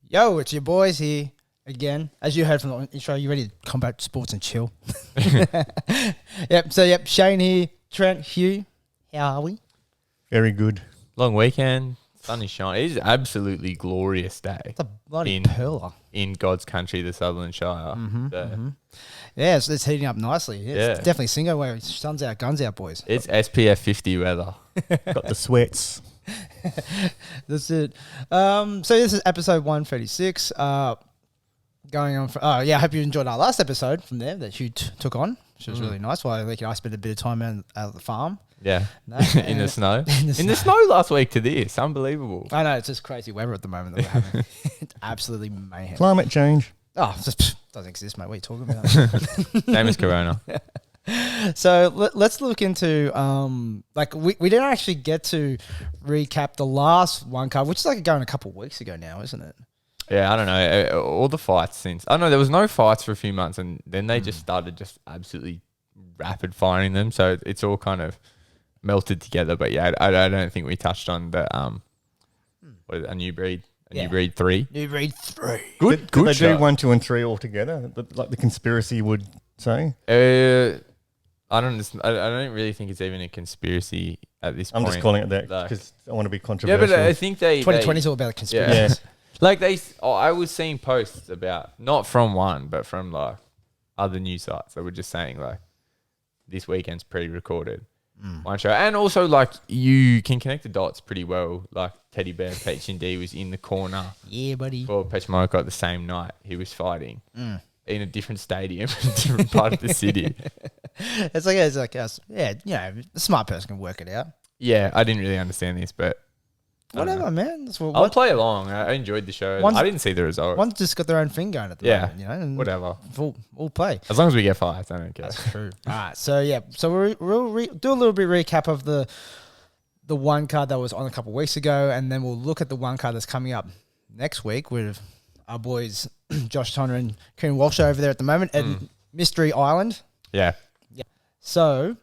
Yo, it's your boys here again. As you heard from the intro, you ready to combat sports and chill? Yep. Shane here, Trent, Hugh. How are we? Very good. Long weekend, sun is shining. It is absolutely glorious day. It's a bloody perler. In God's country, the Sutherland Shire. Yeah, it's heating up nicely. It's definitely Singo where sun's out, guns out, boys. It's SPF 50 weather. Got the sweats. That's it. So this is episode 136. Going on for, I hope you enjoyed our last episode from there that you took on, which was really nice. While I spent a bit of time out at the farm. Yeah, in the snow. In the snow last week to this. Unbelievable. I know, it's just crazy weather at the moment that we're having. It's absolutely mayhem. Climate change. Oh, it just doesn't exist, mate. What are you talking about? Same as Corona. So let's look into we didn't actually get to recap the last one card, which is like going a couple of weeks ago now, isn't it? Yeah, I don't know. All the fights since. I don't know, there was no fights for a few months and then they just started just absolutely rapid firing them. So it's all kind of melted together. But yeah, I don't think we touched on the what is it, a new breed. New breed 3. New breed 3. Good Did they show. do 1, 2, and 3 all together? Like the conspiracy would say? I don't really think it's even a conspiracy at this point. I'm just calling it that because I want to be controversial. Yeah, but I think 2020 is all about conspiracy. Yeah. I was seeing posts about, not from one, but from like other news sites that were just saying like, this weekend's pre-recorded. One show. And also like you can connect the dots pretty well. Like Teddy Bear H&D was in the corner. Yeah, buddy. For Pechmarco the same night he was fighting in a different stadium, in a different part of the city. It's like us. Yeah, a smart person can work it out. Yeah, I didn't really understand this, but whatever, man. That's what, I'll play along. I enjoyed the show. I didn't see the result. One's just got their own thing going at the moment, and whatever. Full play. As long as we get fights, I don't care. That's true. All right, so we'll do a little bit recap of the one card that was on a couple of weeks ago, and then we'll look at the one card that's coming up next week with our boys Josh Tonna and Kieran Walsh over there at the moment at Mystery Island. Yeah. So,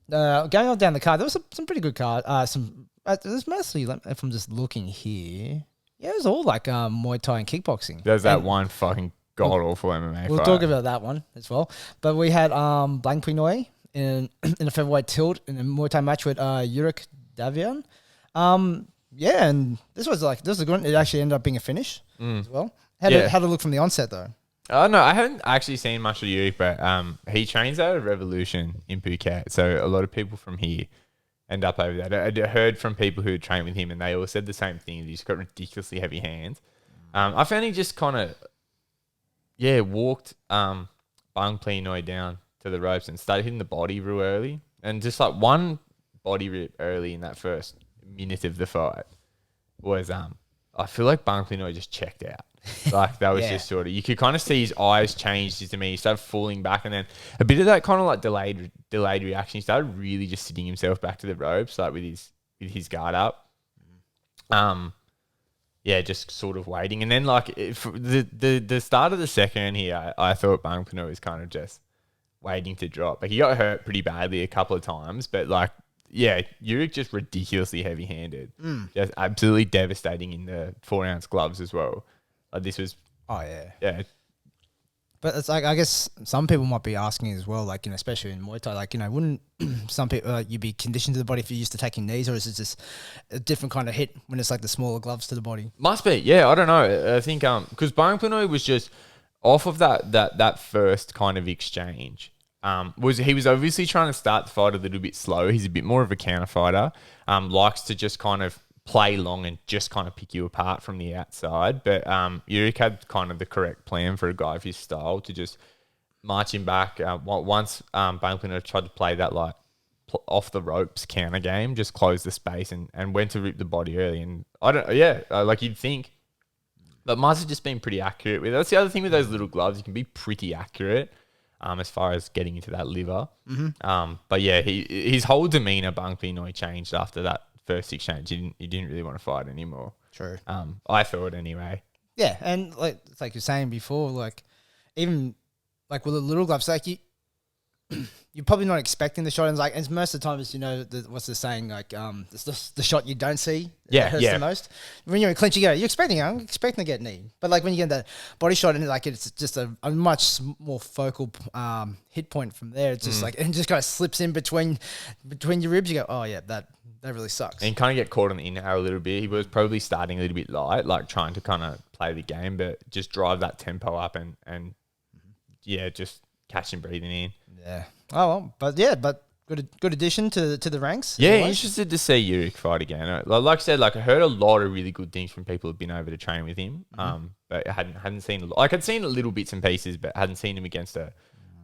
going on down the card, there was some pretty good card. It was mostly, if I'm just looking here, it was all like Muay Thai and kickboxing. There's that one fucking god awful MMA We'll fight. talk about that one as well. But we had Blanc Pinoy in a featherweight tilt in a Muay Thai match with Yurik Davian. And this was a good one. It actually ended up being a finish as well. How'd it look from the onset though? No, I haven't actually seen much of Yurik, but he trains out of Revolution in Phuket. So a lot of people from here end up over there. I heard from people who trained with him and they all said the same thing. He's got ridiculously heavy hands. I found he just kind of, walked Bang Pinoy down to the ropes and started hitting the body real early. And just like one body rip early in that first minute of the fight was, I feel like Bang Pinoy just checked out. Like that was just sort of, you could kind of see his eyes change to me. He started falling back and then a bit of that kind of like delayed reaction. He started really just sitting himself back to the ropes, like with his guard up. Just sort of waiting. And then like the start of the second here, I thought Bang Pinoy was kind of just waiting to drop. Like he got hurt pretty badly a couple of times, but like, Yurik just ridiculously heavy-handed. Just absolutely devastating in the 4-ounce gloves as well. This was... Oh, yeah. Yeah. But it's like, I guess some people might be asking as well, like, especially in Muay Thai, like, wouldn't some people, you be conditioned to the body if you're used to taking knees, or is it just a different kind of hit when it's like the smaller gloves to the body? Must be. Yeah, I don't know. I think, because Bang Pinoy was just off of that first kind of exchange. He was obviously trying to start the fight a little bit slow. He's a bit more of a counter fighter. Likes to just kind of play long and just kind of pick you apart from the outside. But Yurik had kind of the correct plan for a guy of his style to just march him back. Once Bang Pinoy tried to play that like off the ropes counter game, just close the space and went to rip the body early. And like you'd think, but must have just been pretty accurate with it. That's the other thing with those little gloves. You can be pretty accurate. As far as getting into that liver. But yeah, his whole demeanour, Bang Pinoy, changed after that first exchange. He didn't really want to fight anymore. True. I thought anyway. Yeah, and like you're saying before, like even like with the little gloves, like you're probably not expecting the shot. And and most of the time, it's, what's the saying? Like, it's the shot you don't see that hurts the most. When you're in clinch, I'm expecting to get knee. But like when you get that body shot and like it's just a much more focal hit point from there. It's just it just kind of slips in between your ribs. You go, oh yeah, that really sucks. And kind of get caught on the inhale a little bit. He was probably starting a little bit light, like trying to kind of play the game, but just drive that tempo up and just catch him breathing in. Yeah. Oh well, but good addition to the ranks. Yeah, interested to see Yurik fight again. Like I said, I heard a lot of really good things from people who've been over to train with him. But I hadn't seen I'd seen little bits and pieces, but hadn't seen him against a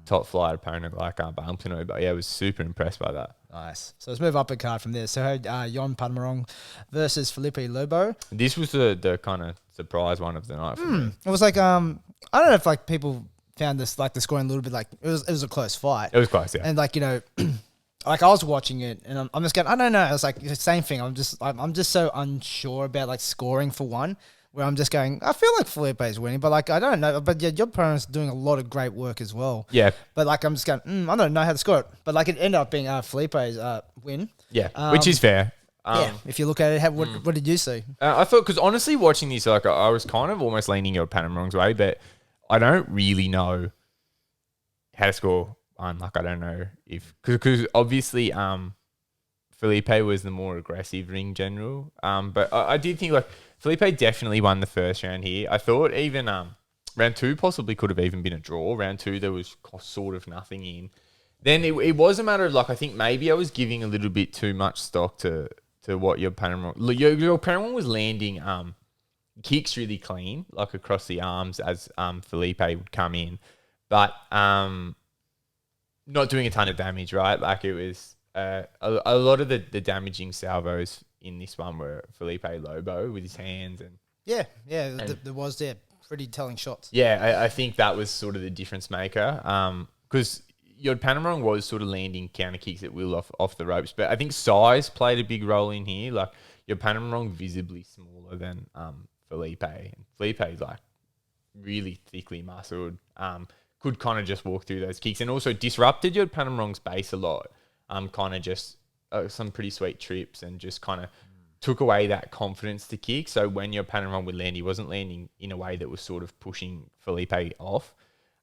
top flight opponent like Barnplano. But yeah, I was super impressed by that. Nice. So let's move up a card from there. So Yon Panmarong versus Felipe Lobo. This was the kind of surprise one of the night for me. It was I don't know if people found this the scoring a little bit it was a close fight. It was close, yeah. And I was watching it and I'm just going, I don't know. It's the same thing. I'm just so unsure about scoring for one, where I'm just going, I feel like Felipe is winning, but I don't know. But yeah, your opponent's doing a lot of great work as well. Yeah. But I'm just going, I don't know how to score it. But it ended up being Felipe's win. Yeah, which is fair. Yeah, if you look at it, what did you see? I thought, because honestly, watching this, I was kind of almost leaning your Panamorong's way, but I don't really know how to score one. I don't know if because obviously Felipe was the more aggressive ring general. But I did think Felipe definitely won the first round here. I thought even round 2 possibly could have even been a draw. Round 2 there was sort of nothing in. Then it was a matter of I think maybe I was giving a little bit too much stock to what your Panamorong. Your Panamorong was landing kicks really clean, across the arms as Felipe would come in, but not doing a ton of damage, right? It was a lot of the damaging salvos in this one were Felipe Lobo with his hands and there was pretty telling shots. Yeah, I think that was sort of the difference maker because your Panamorong was sort of landing counter kicks at will off the ropes, but I think size played a big role in here. Your Panamorong visibly smaller than Felipe. And Felipe's really thickly muscled. Could kind of just walk through those kicks and also disrupted your Panamorong's base a lot. Kind of just some pretty sweet trips and just kind of took away that confidence to kick. So when your Panamorong would land, he wasn't landing in a way that was sort of pushing Felipe off.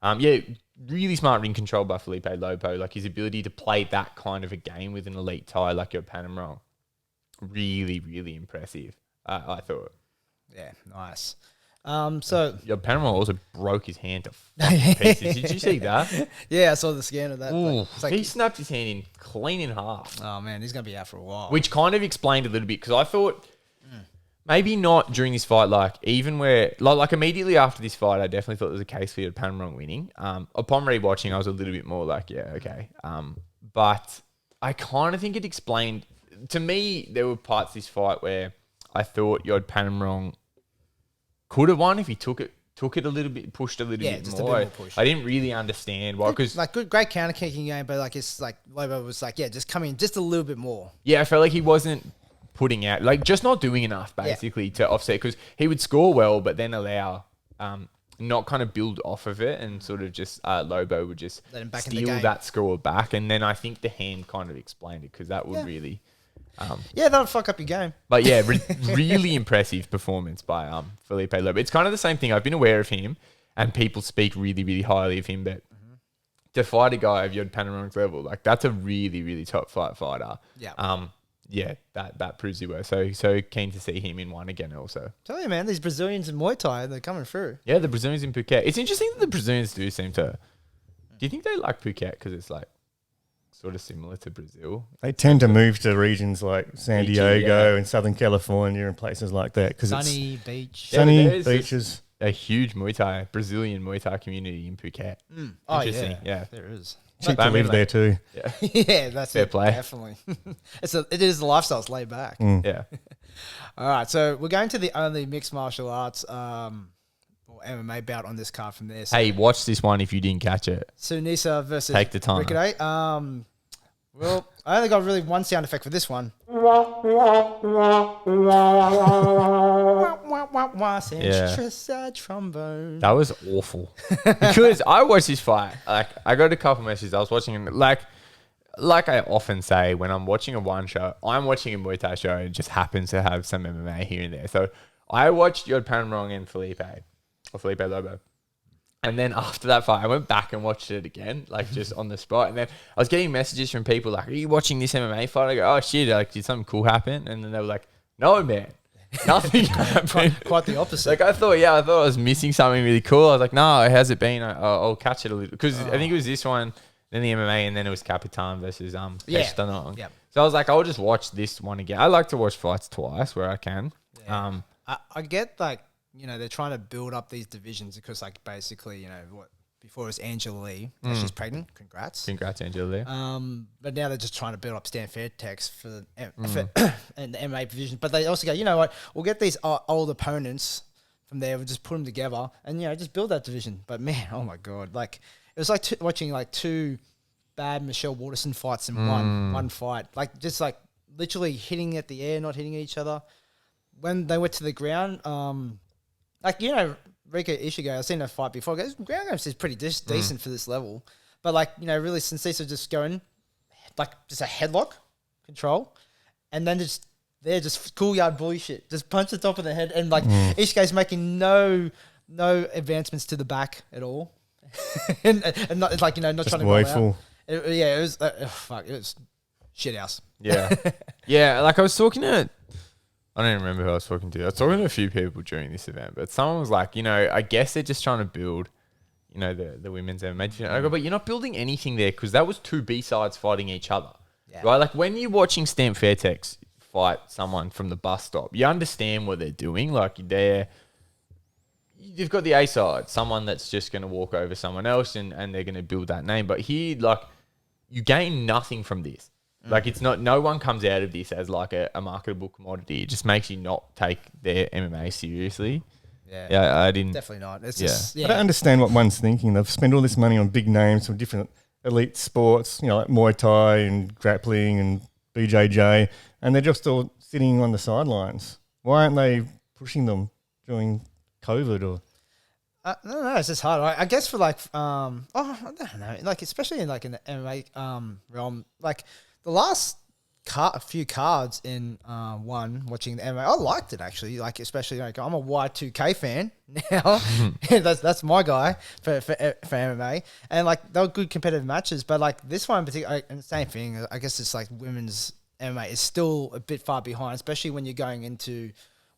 Really smart ring control by Felipe Lobo. His ability to play that kind of a game with an elite tie like your Panamorong. Really, really impressive, I thought. Yeah, nice. So your Panamorong also broke his hand to fucking pieces. Did you see that? Yeah, I saw the scan of that. Ooh, he snapped his hand in clean in half. Oh man, he's gonna be out for a while. Which kind of explained a little bit because I thought maybe not during this fight. Even where immediately after this fight, I definitely thought there was a case for your Panamorong winning. Upon rewatching, I was a little bit more okay. But I kind of think it explained to me. There were parts of this fight where I thought your Panamorong could have won if he took it a little bit, pushed a little bit just more. A bit more push. I didn't really understand why, because great counter kicking game, but it's Lobo was just come in just a little bit more. Yeah, I felt like he wasn't putting out, just not doing enough basically to offset, because he would score well, but then allow not kind of build off of it, and sort of just Lobo would just steal that score back, and then I think the hand kind of explained it, because that would really. That'll fuck up your game. But yeah, really impressive performance by Felipe Lobo. It's kind of the same thing. I've been aware of him, and people speak really, really highly of him. But to fight a guy of your Panamorong's level, that's a really, really top flight fighter. Yeah. That proves he was. So keen to see him in one again. Also, tell you, man, these Brazilians in Muay Thai, they're coming through. Yeah, the Brazilians in Phuket. It's interesting that the Brazilians do seem to. Do you think they like Phuket because it's sort of similar to Brazil? They tend to move to regions like San Diego and Southern California and places like that because it's sunny beach. Sunny beaches. A huge Brazilian Muay Thai community in Phuket. Interesting. Yeah, there is. Cheap to live there too. Yeah, yeah, that's fair play. Definitely. It is the lifestyle. It's laid back. Yeah. All right, so we're going to the only mixed martial arts or MMA bout on this card from there. So hey, watch this one if you didn't catch it. Sunisa versus Take the time. Ricochet. Well, I only got really one sound effect for this one. Trombone. That was awful. Because I watched this fight. Like, I got a couple messages. I was watching, like I often say, when I'm watching a one show, I'm watching a Muay Thai show and it just happens to have some MMA here and there. So I watched Yod Panrong and Felipe Lobo. And then after that fight, I went back and watched it again, like just on the spot. And then I was getting messages from people like, "Are you watching this MMA fight?" I go, "Oh shit, like did something cool happen?" And then they were like, "No, man, nothing happened." Quite the opposite. Like I thought I was missing something really cool. I was like, "No, it hasn't been. I'll catch it a little." Because I think it was this one, then the MMA, and then it was Capitan versus Josh Tonna. Yep. So I was like, I'll just watch this one again. I like to watch fights twice where I can. Yeah. I get like, you know, they're trying to build up these divisions because like basically, you know, what before it was Angela Lee, now she's pregnant. Congrats, Angela Lee. But now they're just trying to build up Stan Fairtex for the and the MMA division. But they also go, you know what, we'll get these old opponents from there. We'll just put them together and, you know, just build that division. But man, oh my God, like it was like watching like two bad Michelle Waterson fights in one fight. Like just like literally hitting at the air, not hitting each other. When they went to the ground, like, you know, Rika Ishigo, I've seen her fight before. Goes, ground games is pretty decent for this level. But, like, you know, really, since these are just going, like, just a headlock control, and then they're just schoolyard bullshit. Just punch the top of the head, and, like, Ishigo's making no advancements to the back at all. and not, like, you know, not Just Oh, trying to woeful. it was, it was shit house. Yeah. Yeah, like I was talking to, I don't even remember who I was talking to. I was talking to a few people during this event, but someone was like, you know, I guess they're just trying to build, you know, the women's MMA division. I go, but you're not building anything there because that was two B-sides fighting each other. Yeah. Right? Like when you're watching Stan Fairtex fight someone from the bus stop, you understand what they're doing. Like you've got the A side, someone that's just going to walk over someone else and they're going to build that name. But here, like, you gain nothing from this. Like, it's not, no one comes out of this as like a marketable commodity. It just makes you not take their MMA seriously. Yeah, I didn't. Definitely not. It's just, I don't understand what one's thinking. They've spent all this money on big names from different elite sports, you know, like Muay Thai and grappling and BJJ, and they're just all sitting on the sidelines. Why aren't they pushing them during COVID or? I don't know. It's just hard. I guess for like, I don't know. Like, especially in like in the MMA realm, like the last few cards in one watching the MMA, I liked it actually. Like, especially like I'm a Y2K fan now. that's my guy for MMA, and like they were good competitive matches. But like this one in particular, and the same thing. I guess it's like women's MMA is still a bit far behind, especially when you're going into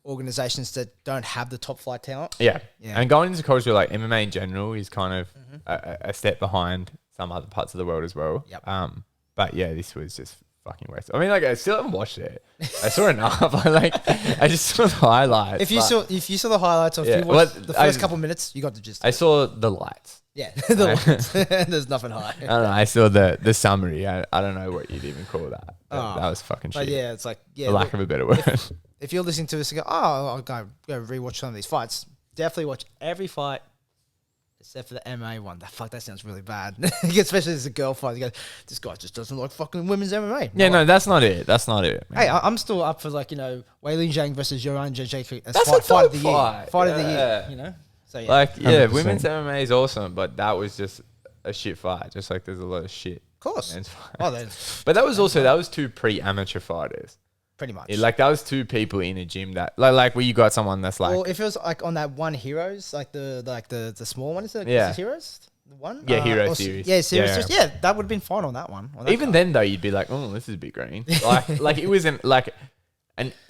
organizations that don't have the top flight talent. Yeah. And going into culture, like MMA in general is kind of a step behind some other parts of the world as well. Yep. But yeah, this was just fucking waste. I mean, like I still haven't watched it. I saw enough. I just saw the highlights. If you saw the highlights, or if you watched the first couple minutes, you got the gist. I saw the lights. Yeah, the lights. There's nothing high. I don't know. I saw the summary. I don't know what you'd even call that. That was fucking shit. But yeah, it's like, for lack of a better word. If you're listening to this and go, I'll go rewatch some of these fights, definitely watch every fight except for the MA one. That sounds really bad. Especially as a girl fight. You go, this guy just doesn't like fucking women's MMA. Yeah, no, that's not it. That's not it, man. Hey, I'm still up for like, you know, Weilin Zhang versus Yoran Jacek as That's a fight of the fight. year. Fight of the year, you know? So yeah. Like, yeah, 100%. women's MMA is awesome, but that was just a shit fight. Just like there's a lot of shit. Of course. men's fights. Oh, then But that was two pre-amateur fighters. pretty much. Yeah, like that was two people in a gym that like where you got someone that's like well, if it was like on that one Heroes, like the small one, is it Heroes? The one? Yeah, Hero or series. Yeah, series. Yeah. Just, that would have been fine on that one. On that even card. then though you'd be like, oh, this is a bit green. Like it was an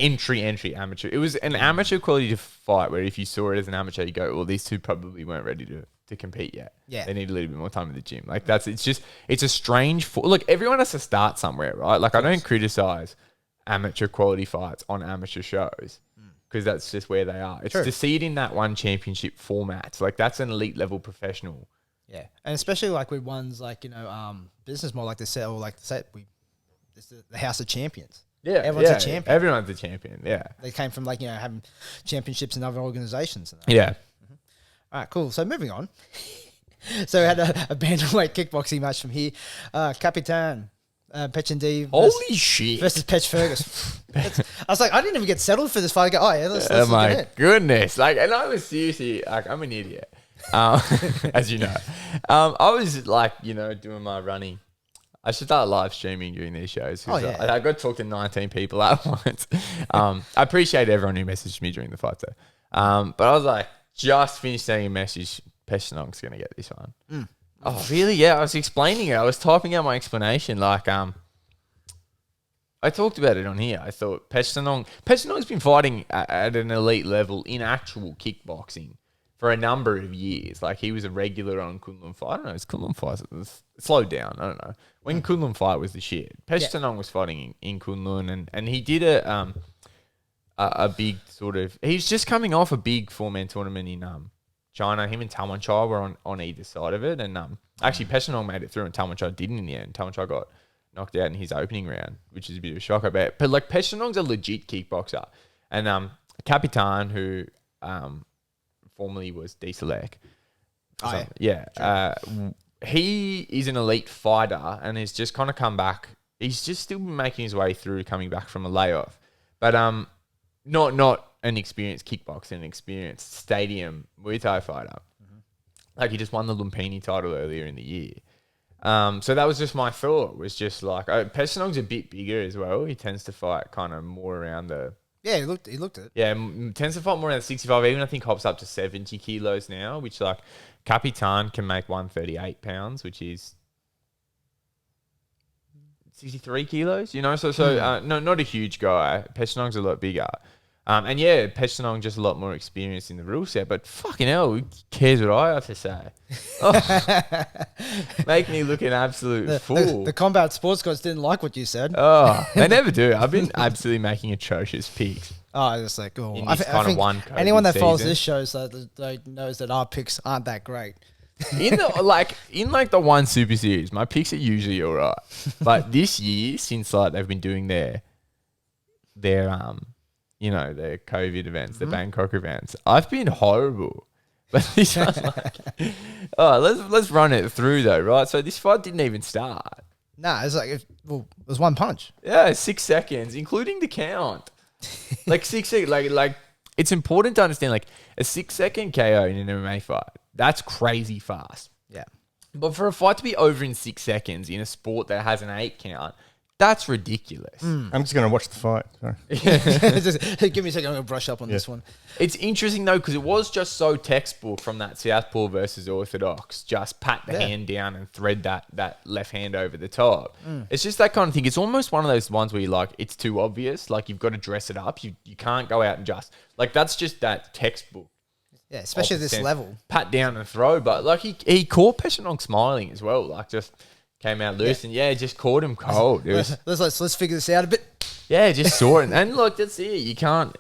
entry amateur. It was an amateur quality to fight where if you saw it as an amateur, you go, well, these two probably weren't ready to compete yet. Yeah. They need a little bit more time in the gym. Like it's a strange look, everyone has to start somewhere, right? Like I don't criticize amateur quality fights on amateur shows because that's just where they are. It's True. to see it in that one championship format. Like that's an elite level professional. Yeah, and especially like with ones like, you know, business more like they said, or like they said, this is the House of Champions. Yeah, Everyone's a champion. Everyone's a champion. Yeah, They came from like, you know, having championships in other organizations. And that. yeah. All right, cool. So moving on. So we had a bantamweight kickboxing match from here. Capitan Petch and D Holy shit. versus Petch Fergus. I was like, I didn't even get settled for this fight. I go, oh yeah, let's Oh look my at it. goodness. Like, and I was seriously, like, I'm an idiot. As you know. I was like, you know, doing my running. I should start live streaming during these shows. Oh, yeah. I got to talk to 19 people at once. I appreciate everyone who messaged me during the fight though. But I was like, just finished sending a message. Peshnong's going to get this one. Oh, really? Yeah, I was explaining it. I was typing out my explanation. Like, I talked about it on here. I thought Peshnong's been fighting at an elite level in actual kickboxing for a number of years. Like, he was a regular on Kunlun Fight. I don't know, his Kunlun Fight slowed down. I don't know. When Kunlun Fight was the shit, Peshnong was fighting in Kunlun, and he did a big sort of... He's just coming off a big four-man tournament in China. Him and Tamanchai were on either side of it, and actually Peshnong made it through, and Tamanchai didn't in the end. Tamanchai got knocked out in his opening round, which is a bit of a shocker. But like, Peshnong's a legit kickboxer, and Capitan, who formerly was D-Select. Oh, yeah. He is an elite fighter and has just kind of come back. He's just still making his way through, coming back from a layoff. But not an experienced kickboxer, an experienced stadium Muay Thai fighter. Like, he just won the Lumpini title earlier in the year. So that was just my thought, was just like, Peshnong's a bit bigger as well. He tends to fight kind of more around the... Yeah, he looked it. Yeah, tends to fight more around 65, even I think hops up to 70 kilos now, which like Capitan can make 138 pounds, which is 63 kilos, you know? So no, not a huge guy. Peshnong's a lot bigger. And yeah, Peshnong just a lot more experience in the rule set, but fucking hell, who cares what I have to say? Oh, make me look an absolute fool. The combat sports guys didn't like what you said. Oh, they never do. I've been absolutely making atrocious picks. Oh, it's like, oh, In I this think kind of one anyone that follows season. this show knows that our picks aren't that great. In the one Super Series, my picks are usually all right. But this year, since like they've been doing their you know, the COVID events, the Bangkok events, I've been horrible. But this one, like, let's run it through though, right? So this fight didn't even start. Nah, it's like, it was one punch. Yeah, 6 seconds, including the count. Like 6 seconds, like it's important to understand, like a 6 second KO in an MMA fight, that's crazy fast. Yeah. But for a fight to be over in 6 seconds in a sport that has an 8 count, that's ridiculous. I'm just going to watch the fight. Sorry. Just, give me a second, I'm going to brush up on this one. It's interesting though, because it was just so textbook from that Southpaw versus Orthodox. Just pat the hand down and thread that left hand over the top. It's just that kind of thing. It's almost one of those ones where you're like, it's too obvious. Like, you've got to dress it up. You can't go out and just... Like, that's just that textbook. Yeah, especially at this level. Pat down and throw. But like, he caught Peshnong smiling as well. Like, just... Came out loose and just caught him cold. Let's figure this out a bit. Yeah, just saw it. And look, that's it. You can't,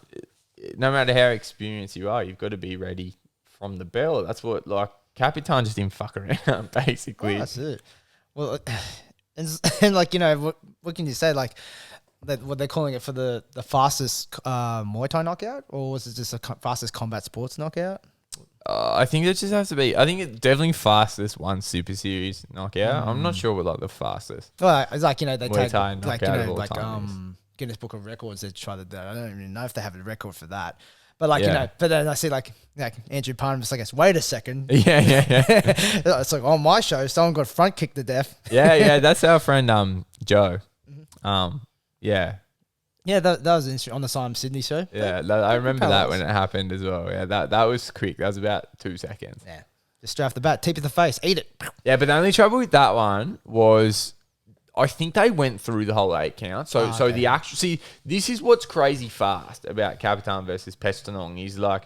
no matter how experienced you are, you've got to be ready from the bell. That's what, like, Capitan just didn't fuck around, basically. Oh, that's it. Well, and like, you know, what can you say? Like, what they're calling it for the fastest Muay Thai knockout? Or was it just the fastest combat sports knockout? I think it just has to be. I think it's definitely fastest one Super Series knockout. I'm not sure what like the fastest. Well, it's like, you know, they Muay take Thai like, you knockout of know, all like time Guinness Book of Records. They try to do. I don't even know if they have a record for that. But like, you know, but then I see like Andrew Parham was like, wait a second. Yeah. It's like on my show, someone got front kicked to death. Yeah. That's our friend Joe. Yeah, that was interesting on the Simon Sydney show. Yeah, I remember that when it happened as well. Yeah, that was quick. That was about 2 seconds. Yeah, just straight off the bat, tip of the face, eat it. Yeah, but the only trouble with that one was I think they went through the whole 8 count. So the actual... See, this is what's crazy fast about Capitan versus Pestonong is like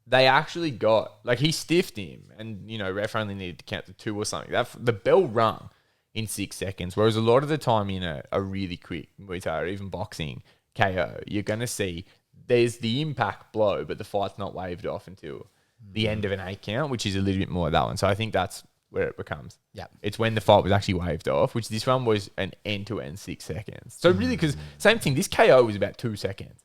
they actually got... Like, he stiffed him and, you know, ref only needed to count to 2 or something. The bell rung in 6 seconds, whereas a lot of the time in a really quick Muay Thai or even boxing KO, you're going to see there's the impact blow, but the fight's not waved off until the end of an 8 count, which is a little bit more of that one. So I think that's where it becomes. Yeah. It's when the fight was actually waved off, which this one was an end-to-end 6 seconds. So really, because same thing, this KO was about 2 seconds.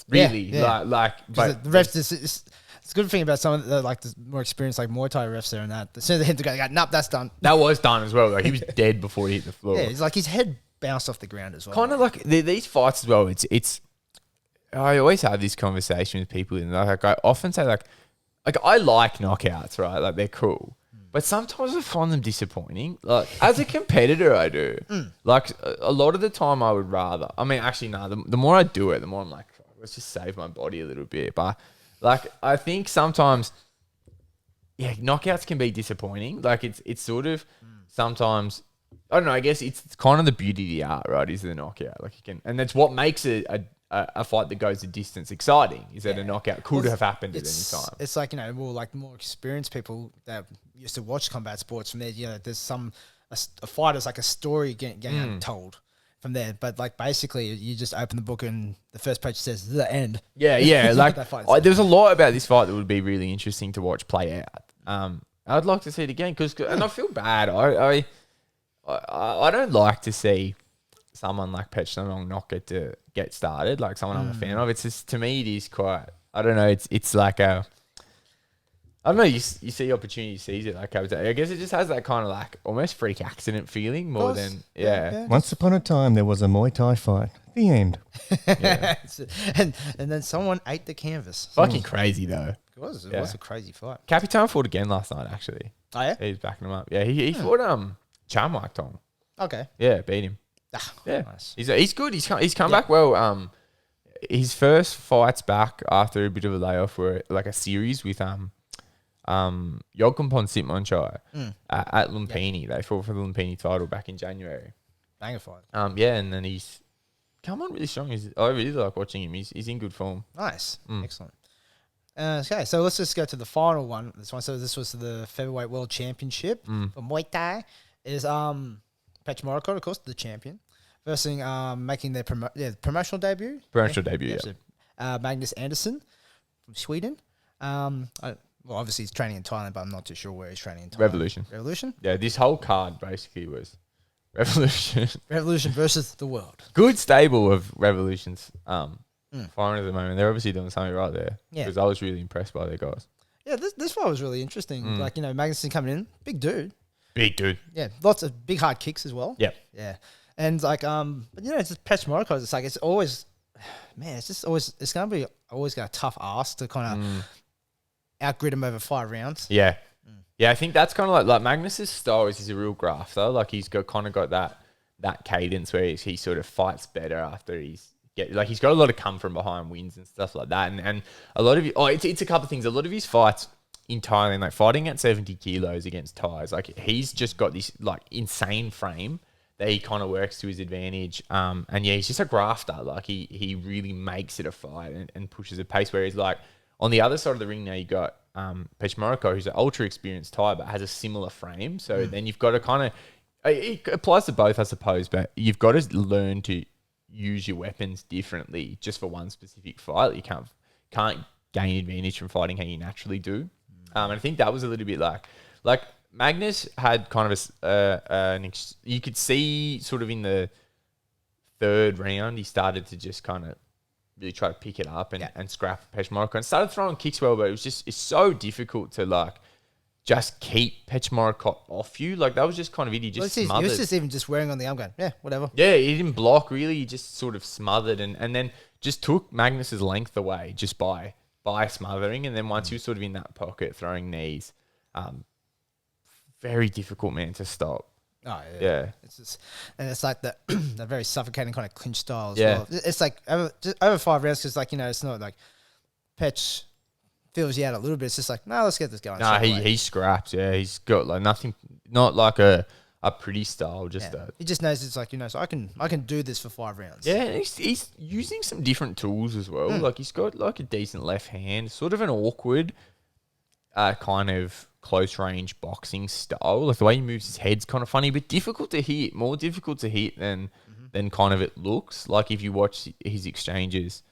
Really, yeah. but the ref just... It's a good thing about some of the like the more experienced like Muay Thai refs there and that. As soon as they hit the guy, they go, nope, that's done. That was done as well. Like he was dead before he hit the floor. Yeah, it's like his head bounced off the ground as well. Kind of like these fights as well. It's. I always have this conversation with people, and like I often say like I like knockouts, right? Like they're cool, but sometimes I find them disappointing. Like as a competitor, I do. Like a lot of the time, I would rather. I mean, actually, no. The more I do it, the more I'm like, let's just save my body a little bit. But like I think sometimes, yeah, knockouts can be disappointing. Like it's sort of sometimes. I don't know. I guess it's kind of the beauty of the art, right? Is the knockout like you can, and that's what makes it a fight that goes the distance exciting. Is that a knockout could have happened at any time? It's like more experienced people that used to watch combat sports from there. There's a fighter's like a story getting told from there. But like basically, you just open the book and the first page says the end. Yeah. Like there's a lot about this fight that would be really interesting to watch play out. I'd like to see it again and I feel bad. I don't like to see someone like Pechnamong not get started, like someone I'm a fan of. It's just, to me, it is quite, I don't know, it's like I don't know, you see opportunity, you seize it. Like I guess it just has that kind of like almost freak accident feeling more than, yeah. Once upon a time, there was a Muay Thai fight. The end. Yeah. and then someone ate the canvas. Fucking crazy though. It was a crazy fight. Capitan fought again last night, actually. Oh yeah? He's backing him up. Yeah, he fought Charmike Tong. Okay. Yeah, beat him. Yeah, nice. He's good. He's come back well. His first fights back after a bit of a layoff were like a series with Yogkumpon Sitmonchai at Lumpini. They fought for the Lumpini title back in January. Banger fight. Yeah, and then he's come on really strong. I really like watching him. He's in good form. Nice. Excellent. Okay, so let's just go to the final one. So this was the Featherweight World Championship for Muay Thai. Is Patch Morocco, of course, the champion, versus making their promotional debut. Magnus Andersson from Sweden. Obviously he's training in Thailand, but I'm not too sure where he's training in Thailand. Revolution? Yeah, this whole card basically was Revolution. Revolution versus the world. Good stable of Revolutions firing at the moment. They're obviously doing something right there. Yeah. Because I was really impressed by their guys. Yeah, this fight was really interesting. Like, Magnuson coming in, big dude. Big dude. Yeah, lots of big hard kicks as well. Yep. Yeah. And like, but it's just Patch Morocco. It's like, it's always, man, it's going to be always got a tough ass to kind of outgrid him over 5 rounds. Yeah. Yeah, I think that's kind of like Magnus's style is he's a real grafter. Like he's got that cadence where he sort of fights better after he's got a lot of come from behind wins and stuff like that. And a lot of it's a couple of things. A lot of his fights in Thailand, like fighting at 70 kilos against Thais, like he's just got this like insane frame that he kind of works to his advantage. And yeah, he's just a grafter. Like he really makes it a fight and pushes a pace. Whereas like on the other side of the ring now, you got Pech Morocco, who's an ultra experienced Thai, but has a similar frame. So then you've got to kind of, it applies to both, I suppose, but you've got to learn to use your weapons differently just for one specific fight. You can't gain advantage from fighting how you naturally do. And I think that was a little bit like Magnus had kind of you could see sort of in the third round, he started to just kind of really try to pick it up and scrap Pech Morocco and started throwing kicks well, but it's so difficult to like just keep Pech Morocco off you. Like that was just kind of it. He just smothered. He was just even just wearing on the arm going, yeah, whatever. Yeah, he didn't block really. He just sort of smothered and then just took Magnus's length away just by smothering. And then once he was sort of in that pocket throwing knees, very difficult man to stop. Oh yeah. It's just, and it's like the very suffocating kind of clinch style as well. It's like over 5 rounds because like it's not like Petch feels you out a little bit. It's just like let's get this going. No, he scraps. Yeah, he's got like nothing, not like a pretty style. Just he just knows it's like so I can do this for 5 rounds. Yeah, and he's using some different tools as well. Like he's got like a decent left hand, sort of an awkward kind of close range boxing style. Like the way he moves his head's kind of funny, but difficult to hit. More difficult to hit than kind of it looks. Like if you watch his exchanges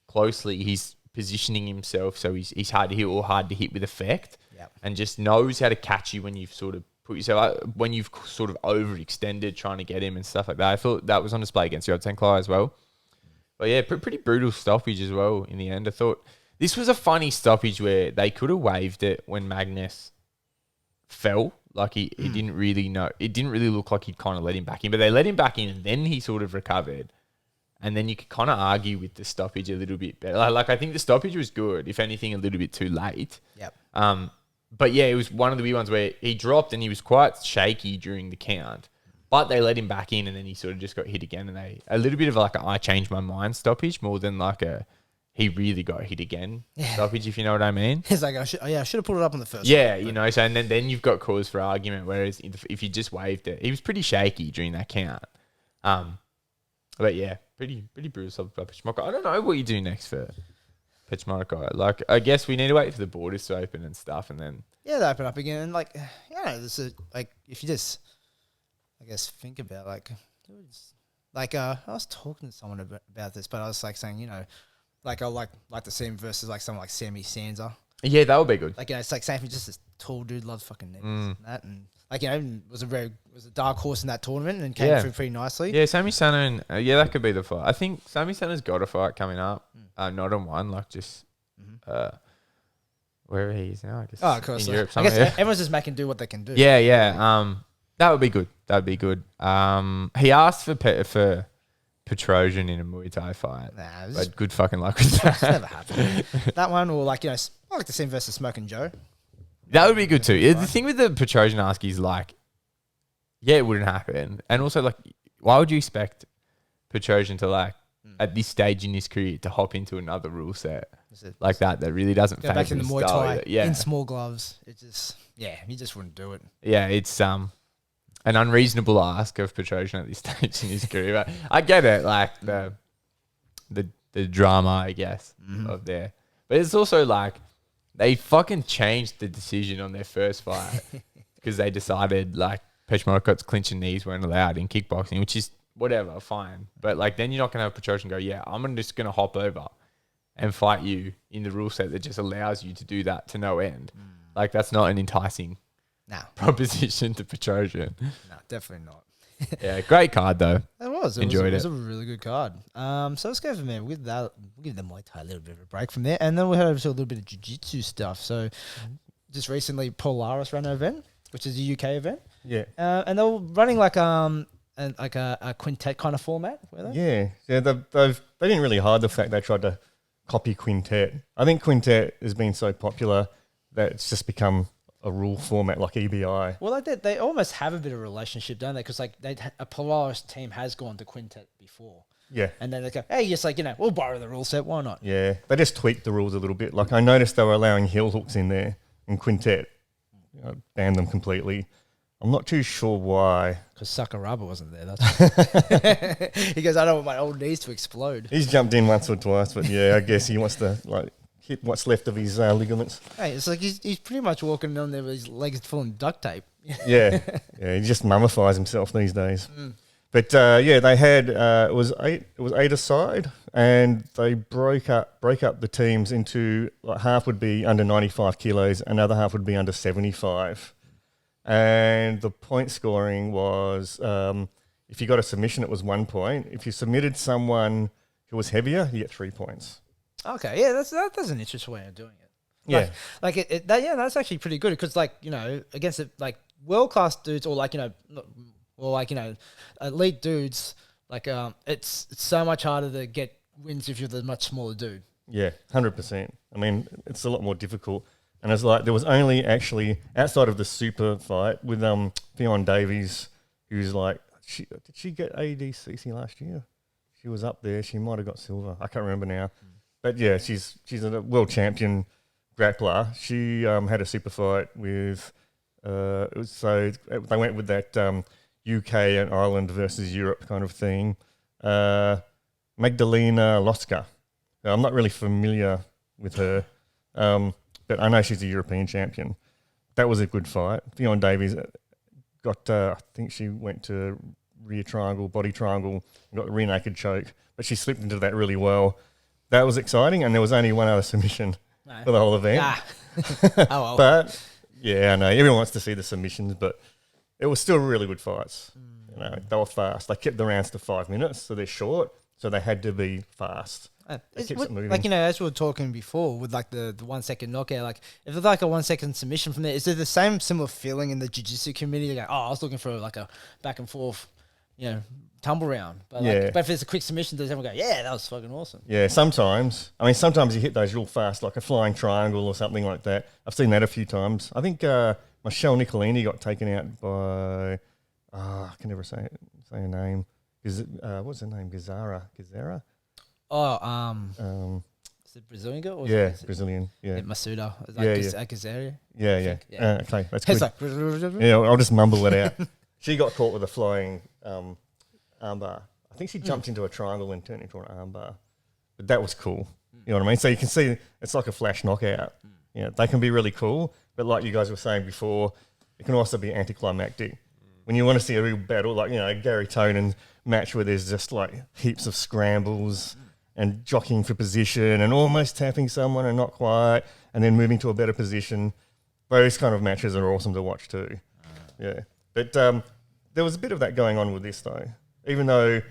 closely, he's positioning himself so he's hard to hit or hard to hit with effect, and just knows how to catch you when you've sort of put yourself out, when you've sort of overextended trying to get him and stuff like that. I thought that was on display against Yod Tenklai as well. But yeah, pretty brutal stoppage as well in the end. I thought This was a funny stoppage where they could have waived it when Magnus fell. Like he didn't really know. It didn't really look like he'd kind of let him back in, but they let him back in and then he sort of recovered. And then you could kind of argue with the stoppage a little bit better. Like I think the stoppage was good, if anything, a little bit too late. Yep. But yeah, it was one of the weird ones where he dropped and he was quite shaky during the count. But they let him back in and then he sort of just got hit again. And a little bit of like I changed my mind stoppage more than like he really got hit again stoppage, if you know what I mean. It's like, I should have put it up on the first Yeah, one, you know, so and then you've got cause for argument, whereas if you just waived it, he was pretty shaky during that count. But yeah, pretty brutal stuff by Pechmarka. I don't know what you do next for Pechmarka. Like, I guess we need to wait for the borders to open and stuff, and then... Yeah, they open up again. And like, this is like, if you just, I guess, think about like, I was talking to someone about this, but I was like saying, you know, like I like to see him versus like someone like Sammy Sansa. Yeah, that would be good. Like, you know, it's like Sammy, just this tall dude, loves fucking knees and that, and like, you know, was a dark horse in that tournament and came through pretty nicely. Yeah, Sammy Sana and that could be the fight. I think Sammy Sana's got a fight coming up. Not on one, like just wherever he is now. I guess. Oh, of course. In Europe I guess somewhere. everyone's just making do what they can do. Yeah. That would be good. He asked for Petrosian in a Muay Thai fight. Nah, But good fucking luck with that. it's never happened. That one, or like, you know, I like to see him versus Smoking Joe. That would be good too. The thing with the Petrosian ask is like, yeah, it wouldn't happen. And also like, why would you expect Petrosian to like, at this stage in his career, to hop into another rule set like that really doesn't Go back favour in the his Muay style. Thai in small gloves. It just, he just wouldn't do it. Yeah, it's an unreasonable ask of Petrosian at this stage in his career. But I get it, like the drama, I guess, of there. But it's also like they fucking changed the decision on their first fight because they decided like Pechmarkot's clinching knees weren't allowed in kickboxing, which is whatever, fine. But like then you're not gonna have Petrosian go, I'm just gonna hop over and fight you in the rule set that just allows you to do that to no end. Like that's not an enticing proposition to Petrosian. No, definitely not. Yeah, great card though. It was. Enjoyed it was a really good card. So let's go from there. We'll give the Muay Thai a little bit of a break from there, and then we'll head over to a little bit of jiu-jitsu stuff. So just recently, Polaris ran an event, which is a UK event. Yeah. And they were running like a quintet kind of format, were they? Yeah. They didn't really hide the fact they tried to copy Quintet. I think Quintet has been so popular that it's just become a rule format like EBI. Well, like they almost have a bit of a relationship, don't they? Because like a Polaris team has gone to Quintet before. Yeah. And then they go, hey, just like, you know, we'll borrow the rule set. Why not? Yeah. They just tweaked the rules a little bit. Like I noticed they were allowing heel hooks in there in Quintet. Banned them completely. I'm not too sure why. Because Sakuraba wasn't there. That's he goes, I don't want my old knees to explode. He's jumped in once or twice, but yeah, I guess he wants to like hit what's left of his ligaments. Hey, it's like he's pretty much walking on there with his legs full of duct tape. Yeah, he just mummifies himself these days. But they had it was eight aside, and they break up the teams into like half would be under 95 kilos, another half would be under 75. And the point scoring was if you got a submission, it was 1 point. If you submitted someone who was heavier, you get 3 points. Okay, yeah, that's an interesting way of doing it. Yeah, That's actually pretty good because, like, you know, against like world class dudes or like, you know, or like, you know, elite dudes, like it's so much harder to get wins if you're the much smaller dude. Yeah, 100%. I mean, it's a lot more difficult. And it's like there was only actually outside of the super fight with Fionn Davies, who's like, did she get ADCC last year? She was up there. She might have got silver. I can't remember now. But yeah, she's a world champion grappler. She had a super fight with. So they went with that UK and Ireland versus Europe kind of thing. Magdalena Loska. I'm not really familiar with her. But I know she's a European champion. That was a good fight. Fionn Davies got, I think she went to rear triangle, body triangle, got the rear naked choke, but she slipped into that really well. That was exciting, and there was only one other submission for the whole event. Oh, well. But, yeah, I know. Everyone wants to see the submissions, but it was still really good fights. You know, they were fast. They kept the rounds to 5 minutes, so they're short, so they had to be fast. It keeps it moving. Like, as we were talking before with like the 1 second knockout, like if it's like a 1 second submission from there, is there the same similar feeling in the jiu-jitsu community? They go, oh, I was looking for like a back and forth, tumble round. But but if it's a quick submission, does everyone go, yeah, that was fucking awesome? Yeah, sometimes. I mean, sometimes you hit those real fast, like a flying triangle or something like that. I've seen that a few times. I think Michelle Nicolini got taken out by, I can never say her name. What's her name? Gazara? Oh, is it Brazilian girl? Or Yeah, is it Brazilian. Yeah. Masuda. Is Yeah, Gazaria? Yeah. Okay, that's It's good. like, Yeah, I'll just mumble it out. She got caught with a flying armbar. I think she jumped into a triangle and turned into an armbar. But that was cool. You know what I mean? So you can see it's like a flash knockout. Yeah, they can be really cool. But like you guys were saying before, it can also be anticlimactic. When you want to see a real battle, like, Gary Tonin match where there's just like heaps of scrambles and jockeying for position and almost tapping someone and not quite, and then moving to a better position. Those kind of matches are awesome to watch too. Yeah. But there was a bit of that going on with this though. Even though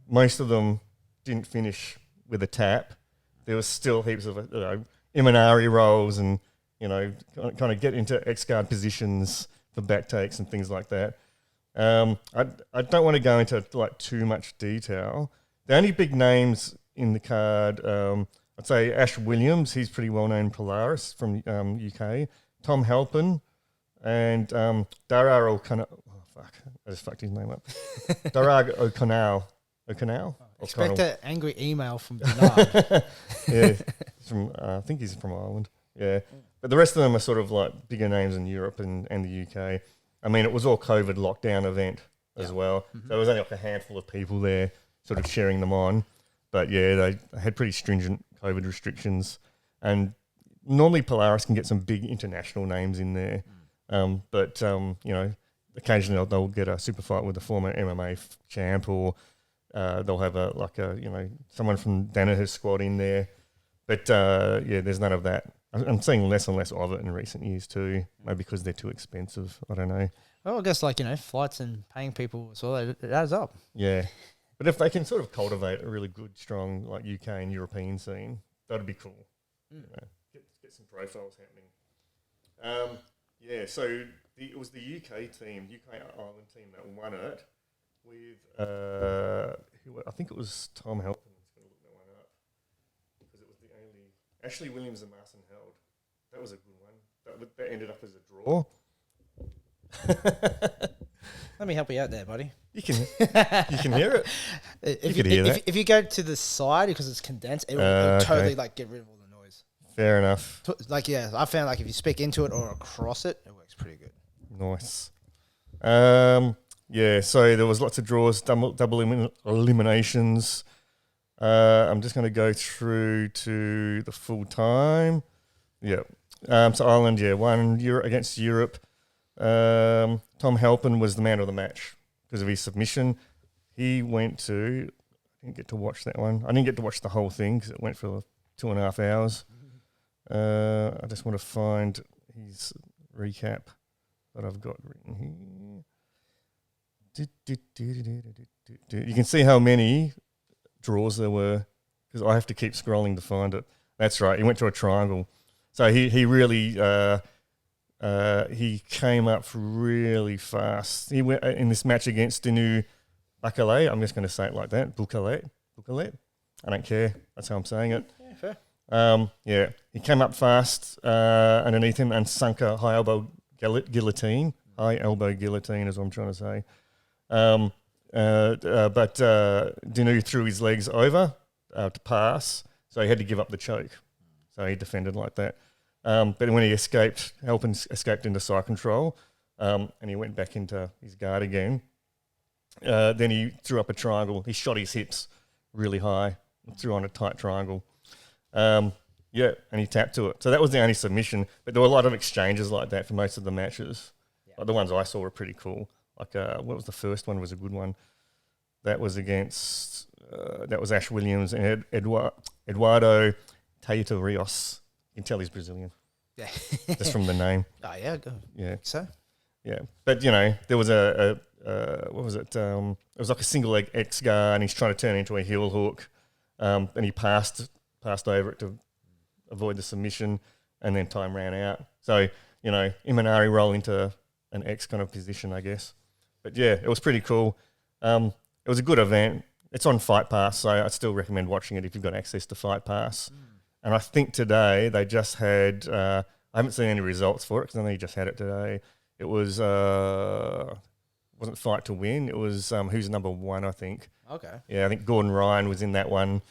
most of them didn't finish with a tap, there was still heaps of Imanari rolls and, kind of get into X-guard positions for back takes and things like that. I don't want to go into like too much detail. The only big names in the card, I'd say Ash Williams, he's pretty well known, Polaris from UK. Tom Halpin and Darar O'Connell. Oh fuck, I just fucked his name up. Darar O'Connell. expect an angry email from Bernard. Yeah, I think he's from Ireland. Yeah, but the rest of them are sort of like bigger names in Europe and the UK. I mean, it was all COVID lockdown event as well. So there was only like a handful of people there sort of cheering them on. But yeah, they had pretty stringent COVID restrictions. And normally Polaris can get some big international names in there. But occasionally they'll get a super fight with a former MMA champ, or they'll have someone from Danaher's squad in there. But there's none of that. I'm seeing less and less of it in recent years too, maybe because they're too expensive. I don't know. Well, I guess flights and paying people as well, it adds up. Yeah. But if they can sort of cultivate a really good, strong like UK and European scene, that'd be cool. Get some profiles happening. So it was the UK Ireland team that won it with, I think it was Tom Halpin. I'm just going to look that one up because it was the only... Ashley Williams and Marcin Held. That was a good one. That ended up as a draw. Let me help you out there, buddy. You can hear it. If you go to the side because it's condensed, it will totally get rid of all the noise. Fair enough. I found if you speak into it or across it, it works pretty good. Nice. So there was lots of draws, double eliminations. I'm just going to go through to the full time. Yeah. So Ireland, won against Europe. Tom Halpin was the man of the match because of his submission. He went to... I didn't get to watch that one. I didn't get to watch the whole thing because it went for 2.5 hours. I just want to find his recap that I've got written here. You can see how many draws there were because I have to keep scrolling to find it. That's right. He went to a triangle. So he really... he came up really fast. He went in this match against Dinu Bukale. I'm just going to say it like that. Bukale. I don't care. That's how I'm saying it. Yeah, fair. He came up fast underneath him and sunk a high elbow guillotine. High elbow guillotine is what I'm trying to say. But Dinu threw his legs over to pass, so he had to give up the choke. So he defended like that. But when he escaped, Halpin escaped into side control, and he went back into his guard again. Then he threw up a triangle. He shot his hips really high, threw on a tight triangle. And he tapped to it. So that was the only submission. But there were a lot of exchanges like that for most of the matches. Yeah. Like the ones I saw were pretty cool. Like what was the first one? Was a good one. That was against that was Ash Williams and Eduardo Teito Rios. You can tell he's Brazilian. Yeah. Just from the name. Oh, yeah. Yeah. So? Yeah. But, there was what was it? It was like a single leg X guard and he's trying to turn into a heel hook. and he passed over it to avoid the submission, and then time ran out. So, Imanari roll into an X kind of position, I guess. But yeah, it was pretty cool. It was a good event. It's on Fight Pass, so I'd still recommend watching it if you've got access to Fight Pass. And I think today they just had, I haven't seen any results for it because I know you just had it today. It was, wasn't Fight to Win. It was who's number one, I think. Okay. Yeah, I think Gordon Ryan was in that one.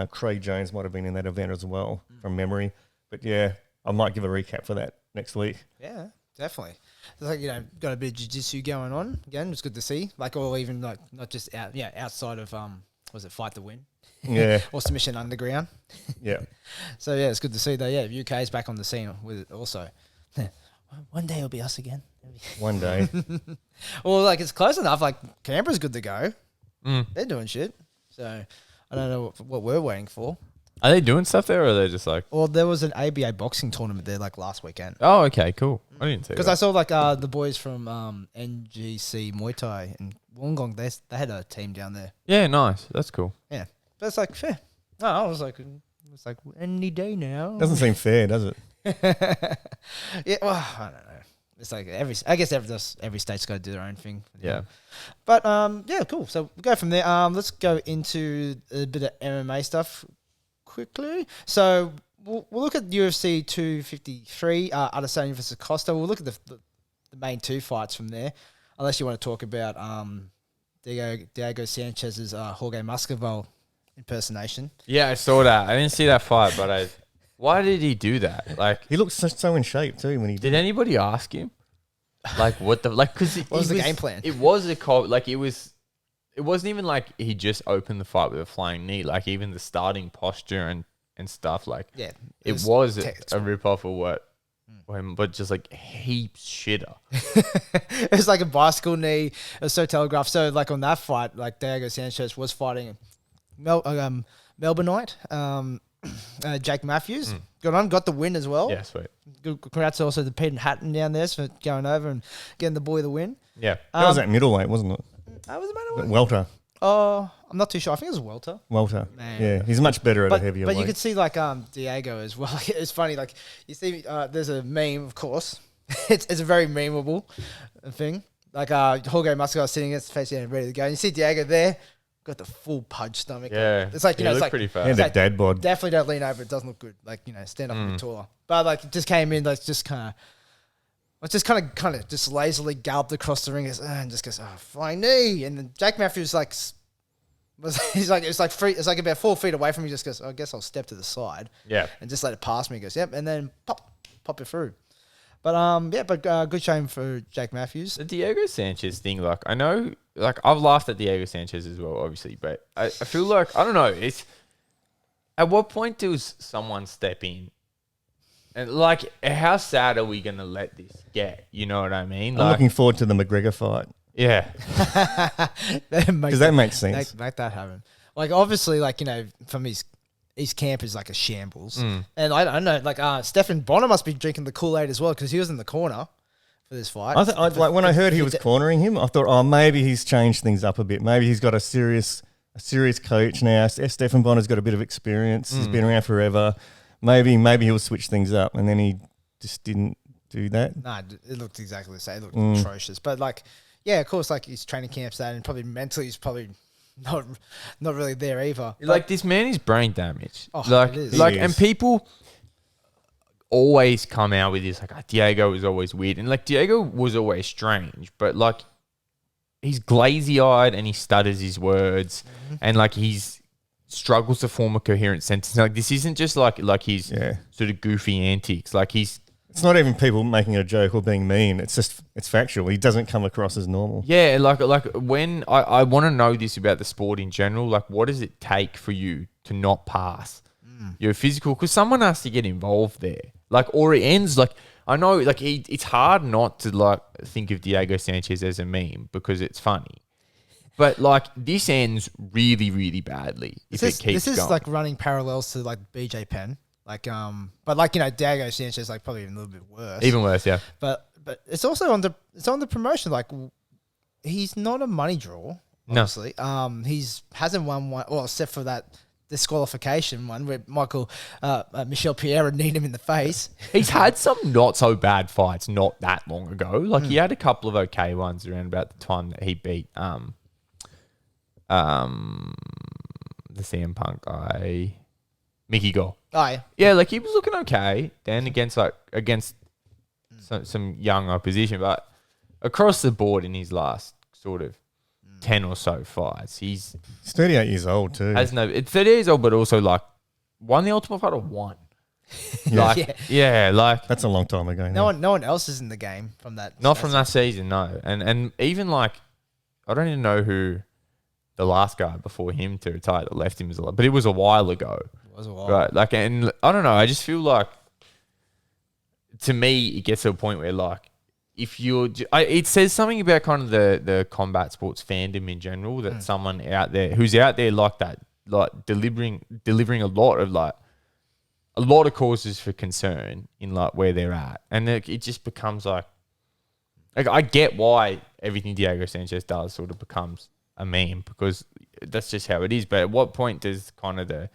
Craig Jones might have been in that event as well, from memory. But yeah, I might give a recap for that next week. Yeah, definitely. It's like, got a bit of jiu-jitsu going on. Again, it's good to see. Like, or even like not just outside of was it Fight to Win? Yeah. Or Submission Underground. Yeah. So yeah, it's good to see that. Yeah, UK's back on the scene with it also. One day it'll be us again. One day. Well, like it's close enough. Like Canberra's good to go. Mm. They're doing shit. So I don't know what we're waiting for. Are they doing stuff there, or are they just like? Well, there was an ABA boxing tournament there like last weekend. Oh, okay, cool. I didn't see Because that. I saw like the boys from NGC Muay Thai and Wollongong. They had a team down there. Yeah, nice. That's cool. Yeah, but it's like fair. No, I was like, it's like any day now. Doesn't seem fair, does it? Yeah, well, I don't know. It's like every state's got to do their own thing. Yeah. But yeah, cool. So we'll go from there. Let's go into a bit of MMA stuff quickly. So we'll look at UFC 253, Adesanya versus Costa. We'll look at the main two fights from there, unless you want to talk about Diego Sanchez's Jorge Masvidal impersonation. Yeah, I saw that. I didn't see that fight, but why did he do that? Like, He looked so in shape too when he did anybody ask him? Like, what the like? Because What was the game plan? It was it wasn't even like he just opened the fight with a flying knee. Like even the starting posture and stuff. Like Yeah, it was text. a rip off of what, but just like heaps shitter. It was like a bicycle knee. It was so telegraphed. So like on that fight, like Diego Sanchez was fighting Melbourneite, Jake Matthews. Got the win as well. Yeah, sweet. Good, congrats also to Pete Hatton down there for going over and getting the boy the win. Yeah. That was at middleweight, wasn't it? Was it matter? Welter. Oh, I'm not too sure. I think it was welter. Man. Yeah, he's much better at a heavier weight. But you could see like Diego as well. It's funny. Like you see, there's a meme, of course. it's a very memeable thing. Like Jorge Masvidal sitting against the face and ready to go. And you see Diego there, got the full pudge stomach. Yeah. It's like He it's looked like pretty fast. and it's the like, dad bod. definitely don't lean over. It doesn't look good. Like stand up a bit taller. But like it just came in. Like just kind of just lazily galloped across the ring and just goes, flying knee. And then Jake Matthews it's like about 4 feet away from me. Just goes, I guess I'll step to the side. Yeah. And just let it pass me. He goes, yep. And then pop it through. But good shame for Jake Matthews. The Diego Sanchez thing, like I know, like I've laughed at Diego Sanchez as well, obviously, but I feel like I don't know. It's at what point does someone step in? And like, how sad are we gonna let this get? You know what I mean? I'm Like, looking forward to the McGregor fight yeah, because that makes sense. Make that happen. Like obviously, like from his camp is like a shambles, and I don't know. Like Stephan Bonner must be drinking the Kool-Aid as well because he was in the corner for this fight. Like when I heard he was cornering him, I thought, maybe he's changed things up a bit. Maybe he's got a serious coach now. Stephan Bonner's got a bit of experience. He's been around forever. Maybe he'll switch things up, and then he just didn't do that. No, it looked exactly the same. It looked atrocious. But like, yeah, of course, like his training camp's that, and probably mentally he's probably not really there either. like this man is brain damaged. Oh, like, it is. like, He and is. people always come out with this like, Diego was always weird, and like Diego was always strange, but like he's glazy eyed and he stutters his words, and like he's struggles to form a coherent sentence. Like this isn't just like his sort of goofy antics. Like it's not even people making a joke or being mean. It's factual. He doesn't come across as normal. yeah, like when I want to know this about the sport in general. Like, what does it take for you to not pass your physical? Because someone has to get involved there. Like, or it ends like I know. Like it's hard not to like think of Diego Sanchez as a meme because it's funny. But like this ends really, really badly if it keeps going. This is like running parallels to like BJ Penn, like but like Diego Sanchez like probably even a little bit worse. Even worse, yeah. But it's also on the promotion. Like he's not a money draw. No. Obviously, he's hasn't won one. Well, except for that disqualification one where Michel Pereira kneed him in the face. He's had some not so bad fights not that long ago. Like he had a couple of okay ones around about the time that he beat the CM Punk guy, Mickey Gall. Oh yeah, Yeah, like he was looking okay then against some young opposition, but across the board in his last sort of 10 or so fights, he's 38 years old too. it's 30 years old, but also like won the Ultimate Fighter one. Like like That's a long time ago. no one else is in the game from that. not from that season, no. And even like I don't even know who the last guy before him to retire that left him is, but it was a while ago. It was a while. Right, like, and I don't know. I just feel like, to me, it gets to a point where, like, if you're, it says something about kind of the combat sports fandom in general that someone out there who's out there like that, like delivering a lot of causes for concern in like where they're at, and it just becomes like I get why everything Diego Sanchez does sort of becomes a meme because that's just how it is. But at what point does kind of